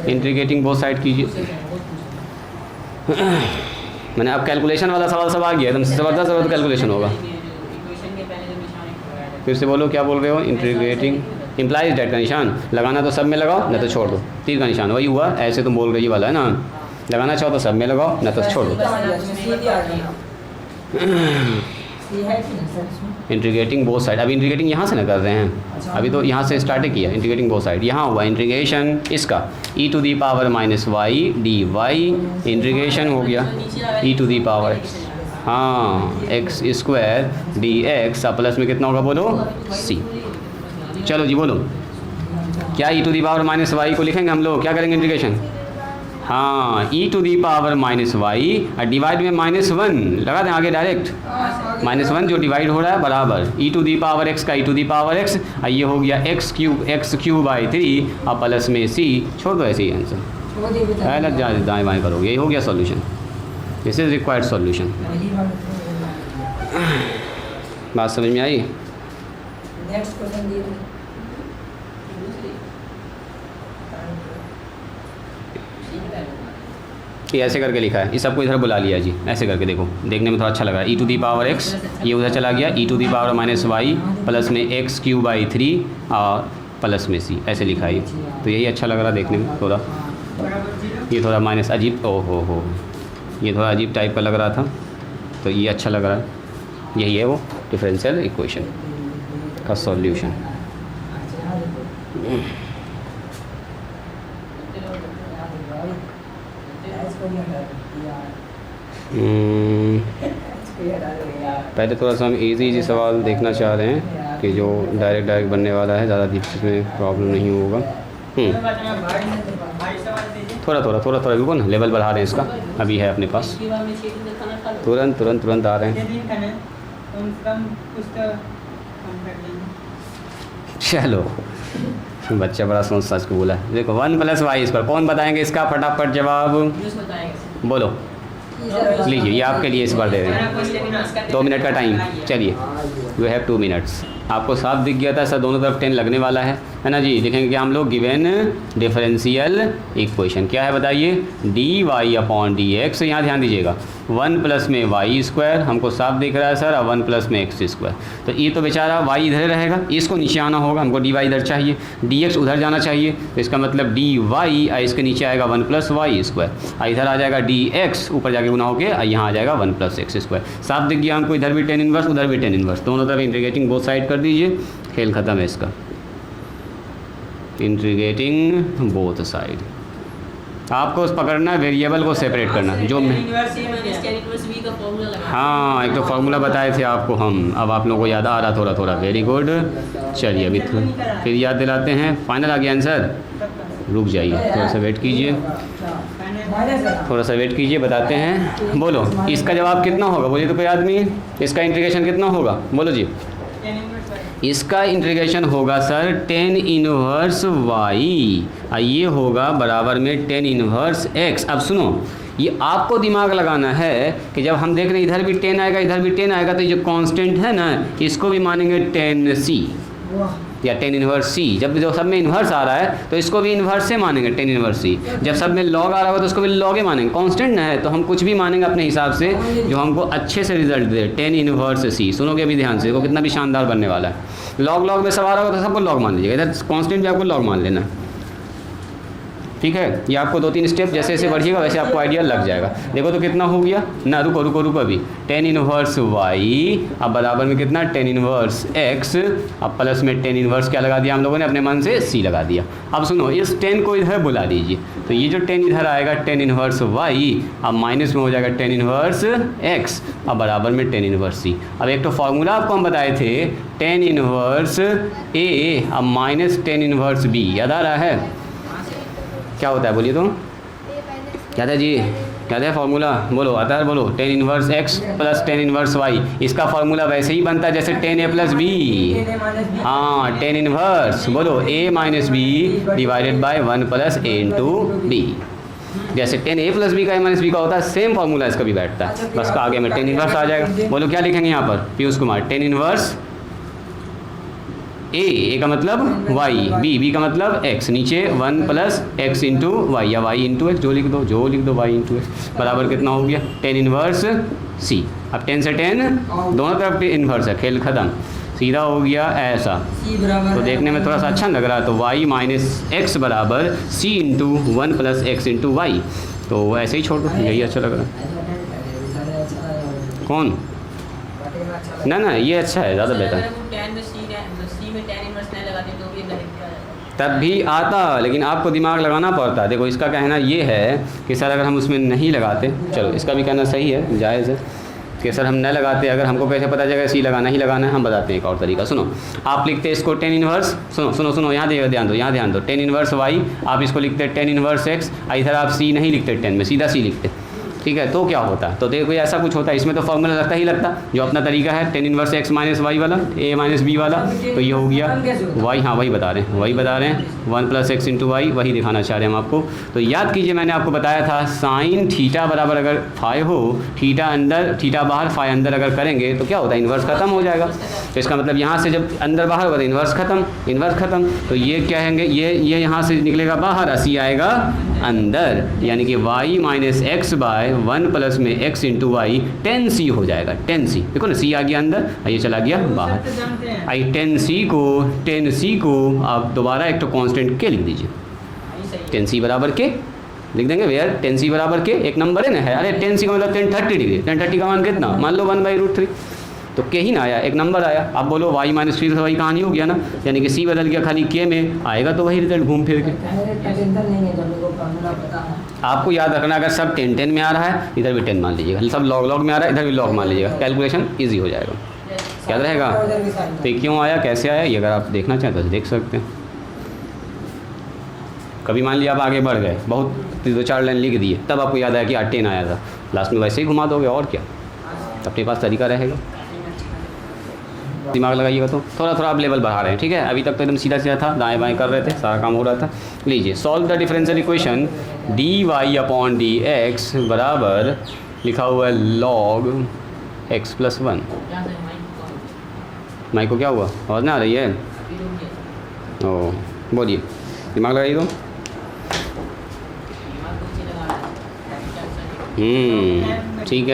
इंटीग्रेटिंग बोथ साइड कीजिए। मैंने अब कैलकुलेशन वाला सवाल सब आ गया, एकदम ज़बरदस्त कैलकुलेशन होगा। फिर से बोलो, क्या बोल रहे हो? इंटीग्रेटिंग इम्प्लाइज डेट का निशान लगाना तो सब में लगाओ, नहीं तो छोड़ दो। तीर का निशान वही हुआ, ऐसे तुम बोल रही वाला है ना, लगाना चाहो तो सब में लगाओ, नहीं तो छोड़ दो। इंटीग्रेटिंग बोथ साइड, अभी इंटीग्रेटिंग यहाँ से ना कर रहे हैं, अभी तो यहाँ से स्टार्ट किया इंटीग्रेटिंग बोथ साइड। यहाँ हुआ इंटीग्रेशन इसका e⁻y dy, इंटीग्रेशन हो गया e⁻x, हाँ x² dx, प्लस में कितना होगा बोलो? c। चलो जी बोलो, क्या e⁻y को लिखेंगे हम लोग? क्या करेंगे इंटीग्रेशन? हाँ e⁻y डिवाइड में -1 लगा दें आगे डायरेक्ट, -1 जो डिवाइड हो रहा है बराबर e⁻x का e⁻x, ये हो गया x³/3 और प्लस में c। छोड़ दो ऐसे ही आंसर, दाएँ बाएँ करोगे, यही हो गया solution. This is required solution. बात समझ में आई? नेक्स्ट क्वेश्चन दिए ये ऐसे करके लिखा है, इस सबको इधर बुला लिया जी, ऐसे करके देखो, देखने में थोड़ा अच्छा लग रहा है। e⁻x ये उधर चला गया, e⁻y प्लस में x³ और प्लस में c, ऐसे लिखा है। तो यही अच्छा लग रहा है देखने में थोड़ा, ये थोड़ा माइनस अजीब, हो ये थोड़ा अजीब टाइप का लग रहा था, तो ये अच्छा लग रहा है। यही है वो डिफरेंशियल इक्वेशन का सॉल्यूशन। पहले थोड़ा सा हम इजी सवाल देखना चाह रहे हैं कि जो डायरेक्ट बनने वाला है, ज़्यादा इसमें प्रॉब्लम नहीं होगा। थोड़ा रुको ना, लेवल बढ़ा रहे हैं इसका, अभी है अपने पास, तुरंत आ रहे हैं। चलो बच्चा बड़ा सोच समझ के बोला। देखो 1+y इस पर कौन बताएंगे इसका फटाफट जवाब? बोलो, लीजिए ये आपके लिए इस बार दे रहे हैं, 2 मिनट का टाइम। चलिए, यू हैव 2 मिनट्स। आपको साफ दिख गया था सर, दोनों तरफ 10 लगने वाला है ना जी? लिखेंगे क्या हम लोग? गिवन डिफरेंशियल इक्वेशन क्या है बताइए? dy/dx। यहाँ ध्यान दीजिएगा, 1 प्लस में y², हमको साफ दिख रहा है सर, और 1 प्लस में x²। तो ये तो बेचारा y इधर रहेगा, इसको नीचे आना होगा, हमको dy इधर चाहिए, dx उधर जाना चाहिए, तो इसका मतलब dy, इसके नीचे आएगा 1 + y², इधर आ जाएगा dx, ऊपर जाके गुना होके यहाँ आ जाएगा 1 + x²। साफ दिख गया हमको, इधर भी tan इनवर्स उधर भी tan इनवर्स, दोनों तरफ इंटीग्रेटिंग बोथ साइड कर दीजिए, खेल ख़त्म है इसका। इंटीग्रेटिंग बोथ साइड, आपको पकड़ना वेरिएबल को सेपरेट करना, जो हाँ एक तो फार्मूला बताए थे आपको हम, अब आप लोगों को याद आ रहा थोड़ा। Very good. चलिए अभी फिर याद दिलाते हैं। फाइनल आ गया आंसर? रुक जाइए, थोड़ा सा वेट कीजिए, बताते हैं। बोलो इसका जवाब कितना होगा? बोलिए तो कोई आदमी, इसका इंटीग्रेशन कितना होगा? बोलो जी। इसका इंटीग्रेशन होगा सर tan इनवर्स y, ये होगा बराबर में tan इनवर्स x। अब सुनो, ये आपको दिमाग लगाना है कि जब हम देख रहे हैं इधर भी tan आएगा इधर भी tan आएगा, तो ये जो कांस्टेंट है ना, इसको भी मानेंगे tan c या tan इनवर्स c। जब जो सब में इन्वर्स आ रहा है तो इसको भी इन्वर्स से मानेंगे tan इनवर्स c। जब सब में लॉग आ रहा होगा तो उसको भी लॉग ही मानेंगे, कांस्टेंट ना है तो हम कुछ भी मानेंगे अपने हिसाब से जो हमको अच्छे से रिजल्ट दे। tan इनवर्स c, सुनोगे अभी ध्यान से, देखो कितना भी शानदार बनने वाला है। लॉग में सवाल होगा तो सबको लॉग मान लीजिएगा, इधर कांस्टेंट भी आपको लॉग मान लेना। ठीक है, ये आपको 2-3 स्टेप जैसे जैसे बढ़िएगा वैसे आपको आइडिया लग जाएगा। देखो तो कितना हो गया ना, रुको रुको रुको अभी, tan इनवर्स y अब बराबर में कितना tan इनवर्स x, अब प्लस में tan इनवर्स क्या लगा दिया हम लोगों ने अपने मन से c लगा दिया। अब सुनो, इस tan को इधर बुला लीजिए, तो ये जो tan इधर आएगा tan इनवर्स y, अब माइनस में हो जाएगा tan इनवर्स x, अब बराबर में tan इनवर्स c। अब एक तो फार्मूला आपको हम बताए थे tan इनवर्स a अब माइनस tan इनवर्स b, याद आ रहा है? क्या होता है बोलिए तो, क्या था जी, क्या था फार्मूला, बोलो आता है, बोलो tan inverse x plus tan inverse y, इसका फार्मूला वैसे ही बनता है जैसे tan a प्लस b। हाँ, tan इनवर्स बोलो a minus b divided by 1 plus a into b, जैसे tan a प्लस b का a माइनस b का होता है, सेम फार्मूला इसका भी बैठता है, बस आगे में tan इनवर्स आ जाएगा। बोलो क्या लिखेंगे यहाँ पर Piyush Kumar, tan inverse a का मतलब y, b का मतलब x, नीचे 1 प्लस x इंटू वाई या y इंटू एक्स, जो लिख दो y इंटू एक्स, बराबर कितना हो गया tan इनवर्स c। अब 10 से 10 दोनों तरफ इन्वर्स है, खेल ख़त्म, सीधा हो गया ऐसा। तो देखने में थोड़ा सा अच्छा लग रहा है, तो y माइनस एक्स बराबर c into 1 plus X into Y, तो ऐसे ही छोड़ दो, यही अच्छा लग रहा है। कौन ना ये अच्छा है, ज़्यादा बेहतर है। तब भी आता, लेकिन आपको दिमाग लगाना पड़ता है। देखो इसका कहना ये है कि सर अगर हम उसमें नहीं लगाते, चलो इसका भी कहना सही है, जायज़ है कि सर हम न लगाते, अगर हमको कैसे पता चलेगा सी लगाना ही लगाना है, हम बताते हैं एक और तरीका। सुनो, आप लिखते हैं इसको tan इनवर्स, सुनो यहाँ ध्यान दो tan इनवर्स y, आप इसको लिखते हैं tan इनवर्स x, इधर आप c नहीं लिखते 10 में, सीधा c लिखते, ठीक है। तो क्या होता है, तो देखो ऐसा कुछ होता है, इसमें तो फॉर्मूला लगता जो अपना तरीका है tan inverse x minus Y वाला, a माइनस बी वाला, तो ये हो गया y, हाँ वही बता रहे हैं 1 प्लस एक्स इंटू वाई, वही दिखाना चाह रहे हैं हम आपको। तो याद कीजिए मैंने आपको बताया था साइन थीटा बराबर अगर फाई हो, थीटा अंदर थीटा बाहर फाई अंदर अगर करेंगे तो क्या होता है, इन्वर्स खत्म हो जाएगा। तो इसका मतलब यहाँ से जब अंदर बाहर होगा तो इन्वर्स खत्म, तो ये क्या कहेंगे, ये यहाँ से निकलेगा बाहर, सी आएगा अंदर, यानी कि y minus X by 1 plus में x into Y tan c हो जाएगा, tan c, देखो ना c आ गया अंदर, ये चला गया बाहर। आई tan c को आप दोबारा एक तो कांस्टेंट के लिख दीजिए, tan c बराबर के लिख देंगे, वेयर tan c बराबर के एक नंबर है ना, है, अरे tan c का मतलब tan 30 डिग्री, tan 30 का मान कितना, मान लो 1/√3, तो के ही ना आया, एक नंबर आया। अब बोलो y माइनस 3 से वही कहानी हो गया ना, यानी कि c बदल गया, खाली k में आएगा तो वही रिजल्ट घूम फिर के। आपको याद रखना, अगर सब 10 में आ रहा है इधर भी 10 मान लीजिएगा, सब log में आ रहा है इधर भी log मान लीजिएगा, कैलकुलेशन ईजी हो जाएगा, याद रहेगा। तो ये क्यों आया, कैसे आया, ये अगर आप देखना चाहें तो देख सकते हैं। कभी मान लिया आप आगे बढ़ गए, बहुत 2-4 लाइन लिख दिए, तब आपको याद आया कि 10 आया था, लास्ट में वैसे ही घुमा दोगे, और क्या अपने पास तरीका रहेगा, दिमाग लगाइएगा। तो थोड़ा थोड़ा आप लेवल बढ़ा रहे हैं, ठीक है। अभी तक तो एकदम सीधा था, दाएं बाएं कर रहे थे, सारा काम हो रहा था। लीजिए, solve the differential equation dy/dx बराबर लिखा हुआ है log x + 1। माइक को क्या हुआ, आवाज़ ना आ रही है? ओ बोलिए, दिमाग लगाइए तो। ठीक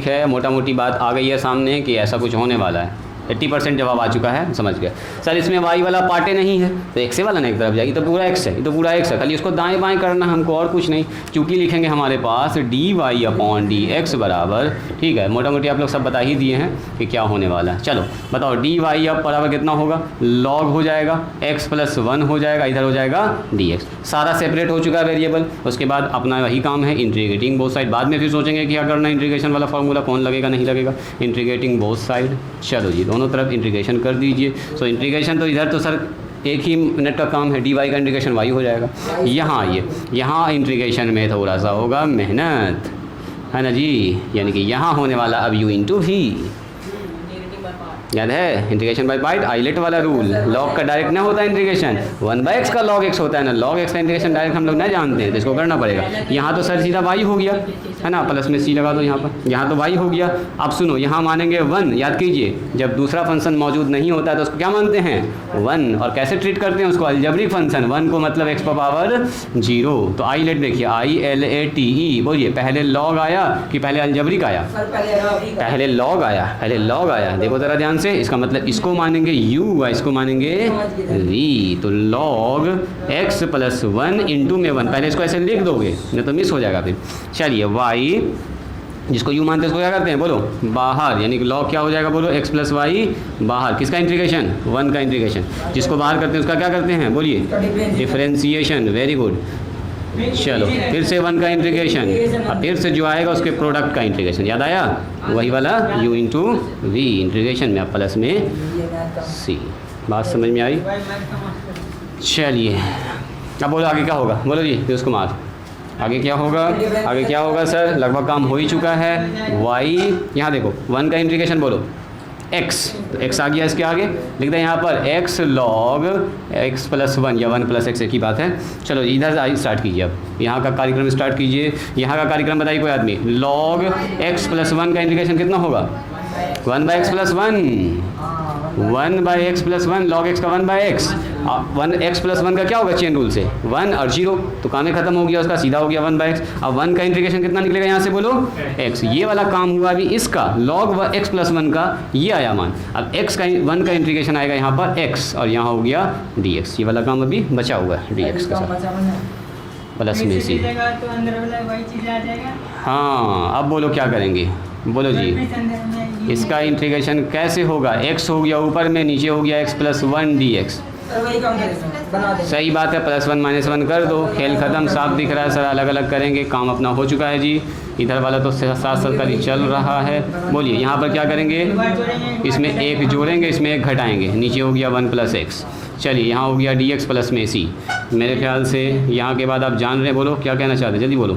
है, मोटा मोटी बात आ गई है सामने कि ऐसा कुछ होने वाला है। 80% जवाब आ चुका है, समझ गए। सर इसमें y वाला पार्टे नहीं है तो x वाला ना एक तरफ जाएगी, तो पूरा x है, ये तो पूरा x है, खाली इसको दाएं बाएं करना हमको, और कुछ नहीं। चूँकि लिखेंगे हमारे पास dy/dx बराबर, ठीक है, मोटा मोटी आप लोग सब बता ही दिए हैं कि क्या होने वाला है। चलो बताओ, dy अब बराबर कितना होगा, log हो जाएगा, x + 1 हो जाएगा, इधर हो जाएगा dx, सारा सेपरेट हो चुका है वेरिएबल। उसके बाद अपना वही काम है, इंटीग्रेटिंग बोथ साइड। बाद में फिर सोचेंगे कि क्या करना, इंटीग्रेशन वाला फार्मूला कौन लगेगा नहीं लगेगा, इंटीग्रेटिंग बोथ साइड। चलो जी, दोनों तरफ इंटीग्रेशन कर दीजिए। सो इंटीग्रेशन तो इधर तो सर एक ही मिनट का काम है, dy का इंटीग्रेशन y हो जाएगा। यहाँ इंटीग्रेशन में थोड़ा सा होगा मेहनत, है ना जी, यानी कि यहाँ होने वाला अब u × v, याद है इंटीग्रेशन बाय पार्ट, आइलेट वाला रूल। लॉग का डायरेक्ट ना होता है इंटीग्रेशन, 1/x का log x होता है ना, log x का इंटीग्रेशन डायरेक्ट हम लोग ना जानते हैं, तो इसको करना पड़ेगा। यहाँ तो सर सीधा y हो गया, है ना, प्लस में सी लगा दो यहाँ पर, यहाँ तो वाई हो गया। अब सुनो, यहाँ मानेंगे 1, याद कीजिए जब दूसरा फंक्शन मौजूद नहीं होता है तो उसको क्या मानते हैं 1, और कैसे ट्रीट करते हैं उसको, अलजेब्रिक फंक्शन, 1 को मतलब x पावर 0। तो आई लेट देखिए, ILATE बोलिए, पहले लॉग आया कि पहले अलजेब्रिक आया, पहले लॉग आया, पहले लॉग आया। देखो ज़रा ध्यान से, इसका मतलब इसको मानेंगे u, इसको मानेंगे v। तो लॉग x प्लस 1 इंटू में 1, पहले इसको ऐसे लिख दोगे नहीं तो मिस हो जाएगा फिर। चलिए y जिसको u मानते हैं उसको क्या करते हैं बोलो, बाहर, यानी कि लॉग क्या हो जाएगा बोलो, x प्लस वाई बाहर, किसका इंटीग्रेशन 1 का इंटीग्रेशन, जिसको बाहर करते हैं उसका क्या करते हैं बोलिए, डिफरेंशिएशन। Very good. चलो फिर से 1 का इंटीग्रेशन, अब फिर से जो आएगा उसके प्रोडक्ट का इंटीग्रेशन, याद आया, वही वाला u इंटू वी इंटीग्रेशन में, अब प्लस में c। बात समझ में आई? चलिए अब बोलो आगे क्या होगा, बोलो जी पीयूष कुमार, आगे क्या होगा, आगे क्या होगा सर, लगभग काम हो ही चुका है। y, यहाँ देखो 1 का इंटीग्रेशन बोलो, x, तो x आ गया, इसके आगे लिख दें यहाँ पर x लॉग x प्लस 1 या 1 प्लस x की बात है। चलो इधर से स्टार्ट कीजिए, अब यहाँ का कार्यक्रम स्टार्ट कीजिए। यहाँ का कार्यक्रम बताइए कोई आदमी, लॉग x प्लस 1 का इंटीग्रेशन कितना होगा, 1/x plus 1, 1/x plus 1, log x का 1/x, 1x प्लस 1 का क्या होगा चेन रूल से 1 और 0, तो काम ही खत्म हो गया उसका, सीधा हो गया 1/x। अब 1 का इंटीग्रेशन कितना निकलेगा यहाँ से बोलो, x, ये वाला काम हुआ अभी इसका, लॉग x प्लस 1 का ये आया मान। अब x का 1 का इंटीग्रेशन आएगा यहाँ पर x, और यहाँ हो गया dx, ये वाला काम अभी बचा हुआ है dx का साथ प्लस में सी। हाँ अब बोलो क्या करेंगे, बोलो जी इसका इंटीग्रेशन कैसे होगा, x हो गया ऊपर में, नीचे हो गया x प्लस 1 dx। सही बात है, प्लस 1 माइनस 1 कर दो, खेल ख़त्म, साफ दिख रहा है सर, अलग अलग करेंगे, काम अपना हो चुका है जी। इधर वाला तो साथ साथ का चल रहा है। बोलिए यहाँ पर क्या करेंगे, इसमें एक जोड़ेंगे, इसमें एक घटाएंगे, नीचे हो गया 1 प्लस x। चलिए यहाँ हो गया dx प्लस में c। मेरे ख्याल से यहाँ के बाद आप जान रहे हैं, बोलो क्या कहना चाहते हैं, जल्दी बोलो।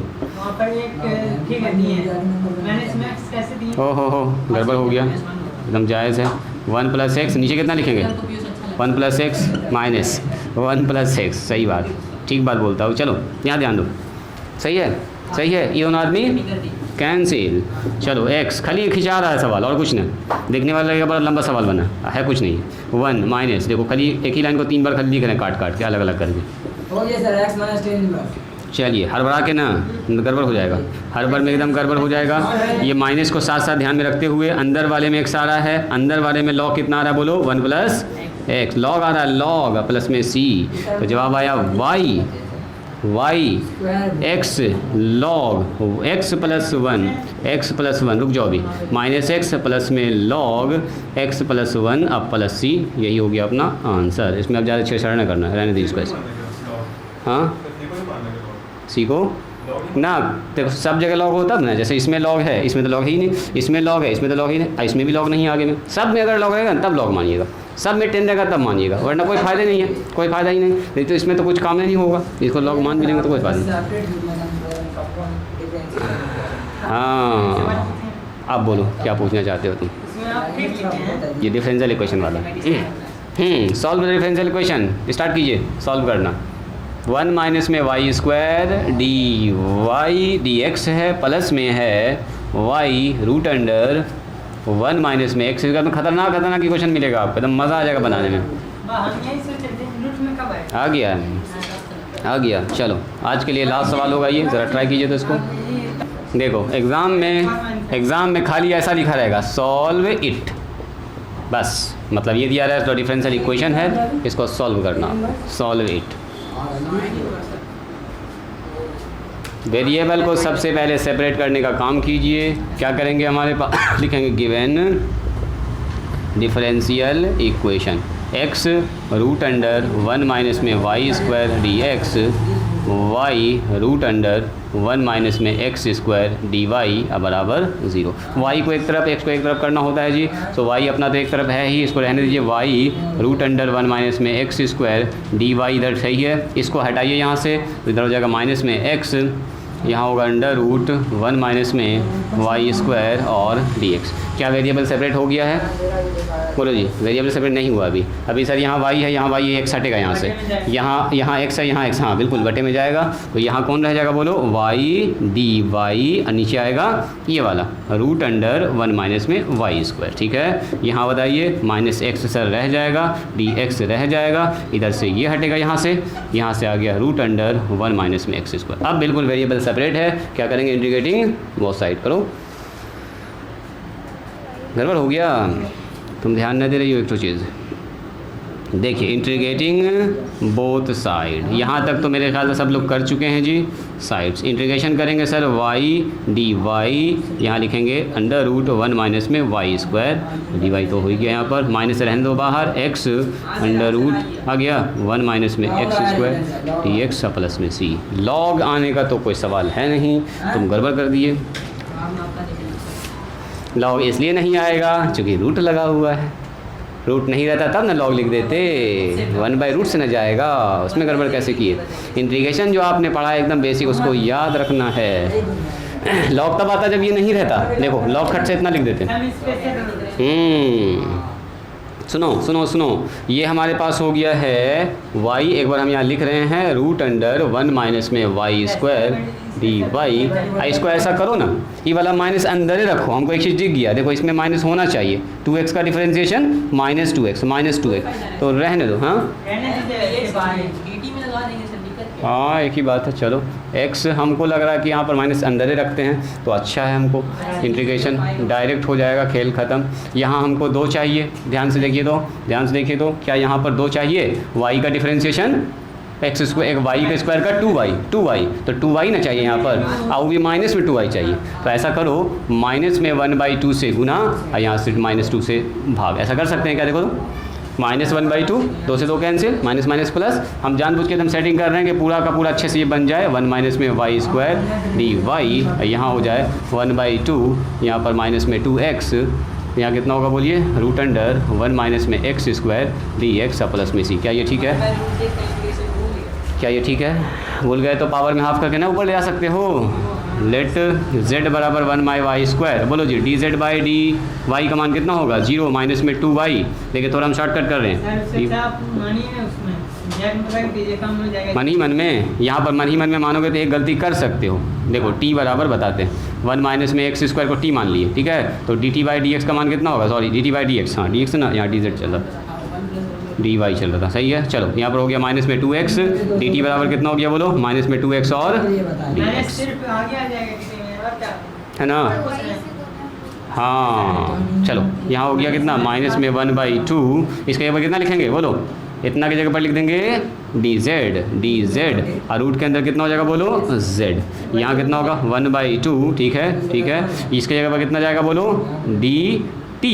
हो गड़बड़ हो गया, एकदम जायज़ है। 1 प्लस x, नीचे कितना लिखेंगे, 1 plus x minus 1 plus x, सही बात, ठीक बात बोलता हूँ। चलो यहाँ ध्यान दो, सही है, सही है, ये दोनों आदमी कैंसिल। चलो x खाली खिंचा रहा है सवाल, और कुछ नहीं, देखने वाला लगेगा बड़ा लंबा सवाल बना है, कुछ नहीं। 1 माइनस, देखो खाली एक ही लाइन को 3 बार खाली लिख रहे हैं, काट काट के अलग अलग करके। हो गया सर, x माइनस 10। चलिए हड़बड़ा के ना, गड़बड़ हो जाएगा, हड़बड़ में एकदम गड़बड़ हो जाएगा। ये माइनस को साथ साथ ध्यान में रखते हुए, अंदर वाले में x आ रहा है, अंदर वाले में लॉग कितना आ रहा है बोलो, 1 प्लस x, लॉग आ रहा है लॉग प्लस में c, तो जवाब आया y x log x plus 1, रुक जाओ अभी, माइनस x प्लस में लॉग x प्लस 1, अब प्लस c, यही हो गया अपना आंसर। इसमें अब ज़्यादा छेड़छाड़ न करना, रहने दीजिए इसको ऐसे। हाँ सी को ना, देखो सब जगह लॉग होता है ना, जैसे इसमें लॉग है, इसमें तो लॉग ही नहीं, इसमें लॉग है, इसमें तो लॉग ही नहीं, इसमें भी लॉग नहीं है, आगे में सब में अगर लॉग रहेगा तब लॉग मानिएगा, सब में 10 रहेगा तब मानिएगा, वरना कोई फ़ायदा नहीं है, कोई फ़ायदा ही नहीं तो इसमें तो कुछ काम नहीं होगा, इसको लॉग मान भी लेंगे तो कोई फ़ायदा नहीं। हाँ अब बोलो क्या पूछना चाहते हो तुम, ये डिफरेंशियल इक्वेशन वाला। Solve the differential equation, start कीजिए सॉल्व करना। 1 माइनस में Y square D Y D X है, प्लस में है वाई रूट अंडर 1 माइनस में एक्स। में खतरनाक इक्वेशन मिलेगा आपको, एकदम मज़ा आ जाएगा बनाने में। आ गया। चलो आज के लिए लास्ट सवाल होगा ये, ज़रा ट्राई कीजिए तो इसको। देखो एग्ज़ाम में खाली ऐसा लिखा रहेगा, सॉल्व इट, बस मतलब ये दिया रहा है तो डिफरेंशियल इक्वेशन है, इसको सॉल्व करना, सॉल्व इट। वेरिएबल को सबसे पहले सेपरेट करने का काम कीजिए। क्या करेंगे, हमारे पास लिखेंगे given differential equation x root under 1 minus में Y square d x, y root under 1 minus में एक्स स्क्वायर डी वाई बराबर 0। y को एक तरफ x को एक तरफ करना होता है जी, तो y अपना तो एक तरफ है ही, इसको रहने दीजिए। y रूट अंडर 1 माइनस में एक्स स्क्वायर डी वाई इधर सही है, इसको हटाइए यहाँ से, इधर हो जाएगा माइनस में x, यहाँ होगा अंडर रूट 1 माइनस में वाई स्क्वायर और डी एक्स। क्या वेरिएबल सेपरेट हो गया है? बोलो जी, वेरिएबल सेपरेट नहीं हुआ अभी। अभी सर यहाँ y है, यहाँ y है, x हटेगा यहाँ से, यहाँ x है, यहाँ x, हाँ बिल्कुल बटे में जाएगा। तो यहाँ कौन रह जाएगा बोलो? y dy, और नीचे आएगा ये वाला रूट अंडर 1 माइनस में y स्क्वायर। ठीक है, यहाँ बताइए माइनस x सर रह जाएगा, dx रह जाएगा, इधर से ये हटेगा यहाँ से आ गया रूट अंडर 1 माइनस में x स्क्वायर। अब बिल्कुल वेरिएबल सेपरेट है, क्या करेंगे? इंटीग्रेटिंग बोथ साइड करो। गड़बड़ हो गया, तुम ध्यान न दे रही हो एक तो चीज़। देखिए इंटीग्रेटिंग बोथ साइड, यहाँ तक तो मेरे ख्याल से सब लोग कर चुके हैं जी। साइड्स इंटीग्रेशन करेंगे सर y dy, यहाँ लिखेंगे अंडर रूट 1 माइनस में y स्क्वायर, dy तो हो गया यहाँ पर, माइनस रहने दो बाहर, x अंडर रूट आ गया 1 माइनस में x स्क्वायर dx प्लस में c। लॉग आने का तो कोई सवाल है नहीं, तुम गड़बड़ कर दिए। लॉग इसलिए नहीं आएगा क्योंकि रूट लगा हुआ है, रूट नहीं रहता तब ना लॉग लिख देते, 1/रूट से न जाएगा, उसमें गड़बड़ कैसे किए? इंटीग्रेशन जो आपने पढ़ा है एकदम बेसिक, उसको याद रखना है। लॉग तब आता जब ये नहीं रहता। देखो लॉग खट से इतना लिख देते। सुनो, ये हमारे पास हो गया है y, एक बार हम यहाँ लिख रहे हैं रूट अंडर 1 माइनस में y स्क्वायर dy। इसको ऐसा करो ना, ये वाला माइनस अंदर ही रखो, हमको एक चीज़ दिख गया, देखो इसमें माइनस होना चाहिए, 2x का डिफरेंशिएशन -2x, तो रहने दो। हाँ एक ही बात है, चलो x हमको लग रहा है कि यहाँ पर माइनस अंदर ही रखते हैं तो अच्छा है, हमको इंटीग्रेशन डायरेक्ट हो जाएगा, खेल ख़त्म। यहाँ हमको 2 चाहिए, ध्यान से देखिए तो क्या यहाँ पर 2 चाहिए? y का डिफरेंशिएशन x स्क्वायर, एक y का स्क्वायर का 2y, तो 2y ना चाहिए यहाँ पर, और भी माइनस में 2y चाहिए। तो ऐसा करो माइनस में 1/2 से गुना और यहाँ से -2 से भाग, ऐसा कर सकते हैं क्या? देखो तो -1/2, 2 से 2 कैंसिल, माइनस माइनस प्लस, हम जानबूझ के एकदम सेटिंग कर रहे हैं कि पूरा का पूरा अच्छे से ये बन जाए 1 माइनस में y स्क्वायर dy, यहाँ हो जाए 1/2, यहाँ पर माइनस में 2x, यहाँ कितना होगा बोलिए? रूट अंडर 1 माइनस में x स्क्वायर dx प्लस में c। क्या ये ठीक है? भूल गए तो पावर में हाफ करके ना ऊपर ले आ सकते हो। लेट z बराबर 1 बाई वाई स्क्वायर, बोलो जी dz बाई डी वाई का मान कितना होगा? 0 माइनस में 2y। देखिए थोड़ा हम शॉर्टकट कर रहे हैं, मन ही मन में, यहाँ पर मन ही मन में मानोगे तो एक गलती कर सकते हो। देखो t बराबर बताते हैं 1 माइनस में x स्क्वायर को t मान लिए, ठीक है, तो dt बाई डी का मान कितना होगा? सॉरी dt बाई डी, हाँ dx ना, यहाँ dz चल रहा, dy चल रहा था, सही है। चलो यहाँ पर हो गया माइनस में 2x, dt बराबर कितना हो गया बोलो? माइनस में 2x और dx, है ना? हाँ चलो यहाँ हो गया कितना? माइनस में 1/2, इसके ऊपर कितना लिखेंगे बोलो? इतना की जगह पर लिख देंगे dz, और रूट के अंदर कितना हो जाएगा बोलो? z। यहाँ कितना होगा? 1/2, ठीक है। इसके जगह पर कितना जाएगा बोलो? dt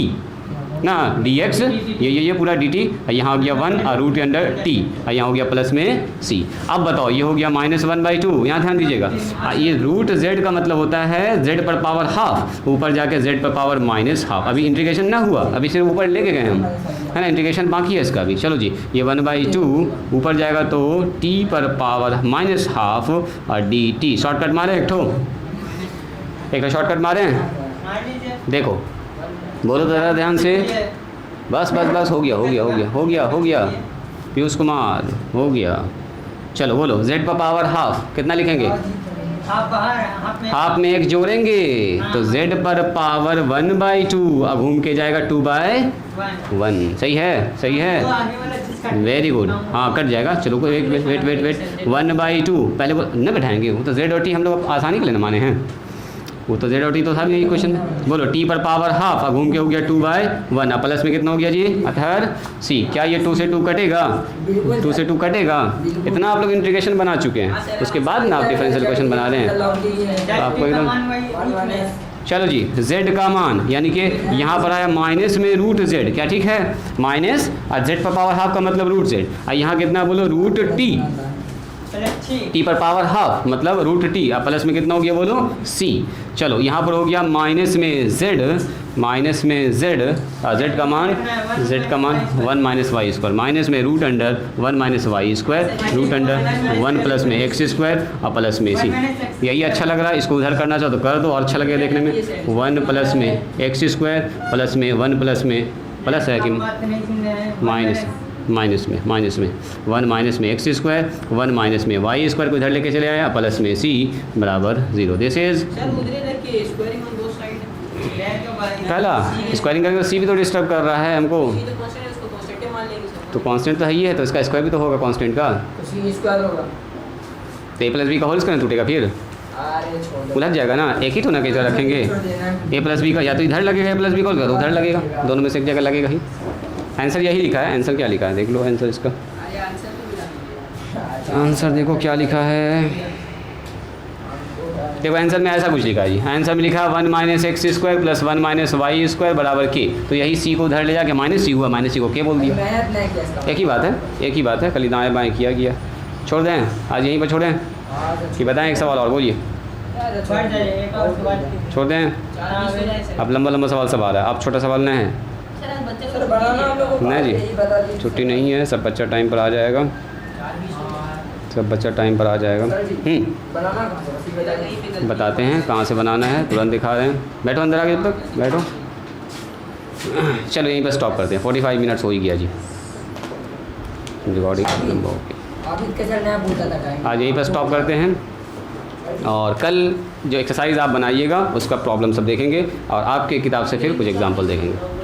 ना, dx, ये पूरा dt, यहाँ हो गया 1 और रूट के अंडर t, और यहाँ हो गया प्लस में c। अब बताओ ये हो गया -1/2, यहाँ ध्यान दीजिएगा, ये रूट z का मतलब होता है z पर पावर हाफ, ऊपर जाके z पर पावर -हाफ। अभी इंटीग्रेशन ना हुआ, अभी सिर्फ ऊपर लेके गए हम, है ना, इंटीग्रेशन बाकी है इसका भी। चलो जी, ये 1/2 ऊपर जाएगा तो t पर पावर -हाफ और dt। शॉर्टकट मारे एक शॉर्टकट मारे, देखो बोलो तो ज़रा ध्यान से, बस हो गया पीयूष कुमार, हो गया। चलो बोलो z पर पावर हाफ कितना लिखेंगे? हाफ में 1 जोड़ेंगे तो z पर पावर 1/2, अब घूम के जाएगा 2/1। सही है, वेरी गुड। हाँ कट जाएगा, चलो वेट 1/2 पहले न बैठाएंगे, वो तो z और t हम लोग आसानी के लिए न माने हैं, वो तो z और t तो था भी यही क्वेश्चन। बोलो t पर पावर हाफ, अब घूम के हो गया 2/1, अब प्लस में कितना हो गया जी? अथर c। क्या ये 2 से 2 कटेगा? 2 से 2 कटेगा। इतना आप लोग इंटीग्रेशन बना चुके हैं, उसके बाद ना आप डिफरेंशियल इक्वेशन बना रहे हैं, तो आपको एकदम। चलो जी, z का मान यानी कि यहाँ पर आया माइनस में रूट z, क्या ठीक है? माइनस और z पर पावर हाफ का मतलब रूट z, और यहाँ कितना बोलो? Root t। टी पर पावर हाफ मतलब रूट टी। अब प्लस में कितना हो गया बोलो सी। चलो यहाँ पर हो गया माइनस में जेड, माइनस में जेड का मान 1 माइनस वाई स्क्वायर, माइनस में root under 1 minus Y square, root under 1 plus में एक्स स्क्वायर और प्लस में सी। यही अच्छा लग रहा है, इसको उधर करना चाहो तो कर दो और अच्छा लगेगा देखने में। 1 प्लस में एक्स स्क्वायर प्लस में 1 प्लस में प्लस है कि माइनस में 1 माइनस में एक्स स्क्वायर 1 माइनस में वाई स्क्वायर को इधर लेके चले आया प्लस में सी बराबर 0। दिस इज पहला स्क्वायरिंग करके सी भी तो डिस्टर्ब कर रहा है हमको, तो कांस्टेंट तो है ही है, तो इसका स्क्वायर भी तो होगा कांस्टेंट का, सी स्क्वायर होगा। तो ए प्लस बी का होल स्क्वायर टूटेगा फिर अरे छोड़ उलझ जाएगा ना। एक ही तो ना कैसे रखेंगे, ए प्लस बी का या तो इधर लगेगा ए प्लस बी का होल तो उधर लगेगा, दोनों में से एक जगह लगेगा ही। आंसर यही लिखा है, आंसर क्या लिखा है देख लो आंसर इसका। आंसर देखो क्या लिखा है, देखो आंसर में ऐसा कुछ लिखा है जी। आंसर में लिखा 1 minus X square plus 1 minus Y square बराबर के, तो यही सी को उधर ले जाके माइनस सी हुआ, माइनस सी को के बोल दिया। एक ही बात है, एक ही बात है, कल दाएँ बाएँ किया गया। छोड़ दें आज यहीं पर छोड़ें कि बताएं, एक सवाल और बोलिए। छोड़ दें, अब लंबा लंबा सवाल सब आ रहा है, अब छोटा सवाल नहीं है नहीं जी, छुट्टी नहीं है, सब बच्चा टाइम पर आ जाएगा, सब बच्चा टाइम पर आ जाएगा। बताते हैं कहाँ से बनाना है, तुरंत दिखा रहे हैं। बैठो अंदर आगे, जब तक बैठो। चलो यहीं पर स्टॉप करते हैं, 45 मिनट्स हो ही गया जी रिकॉर्डिंग लंबा हो गया। आज यहीं पर स्टॉप करते हैं और कल जो एक्सरसाइज आप बनाइएगा उसका प्रॉब्लम सब देखेंगे और आपके किताब से फिर कुछ एग्जाम्पल देखेंगे।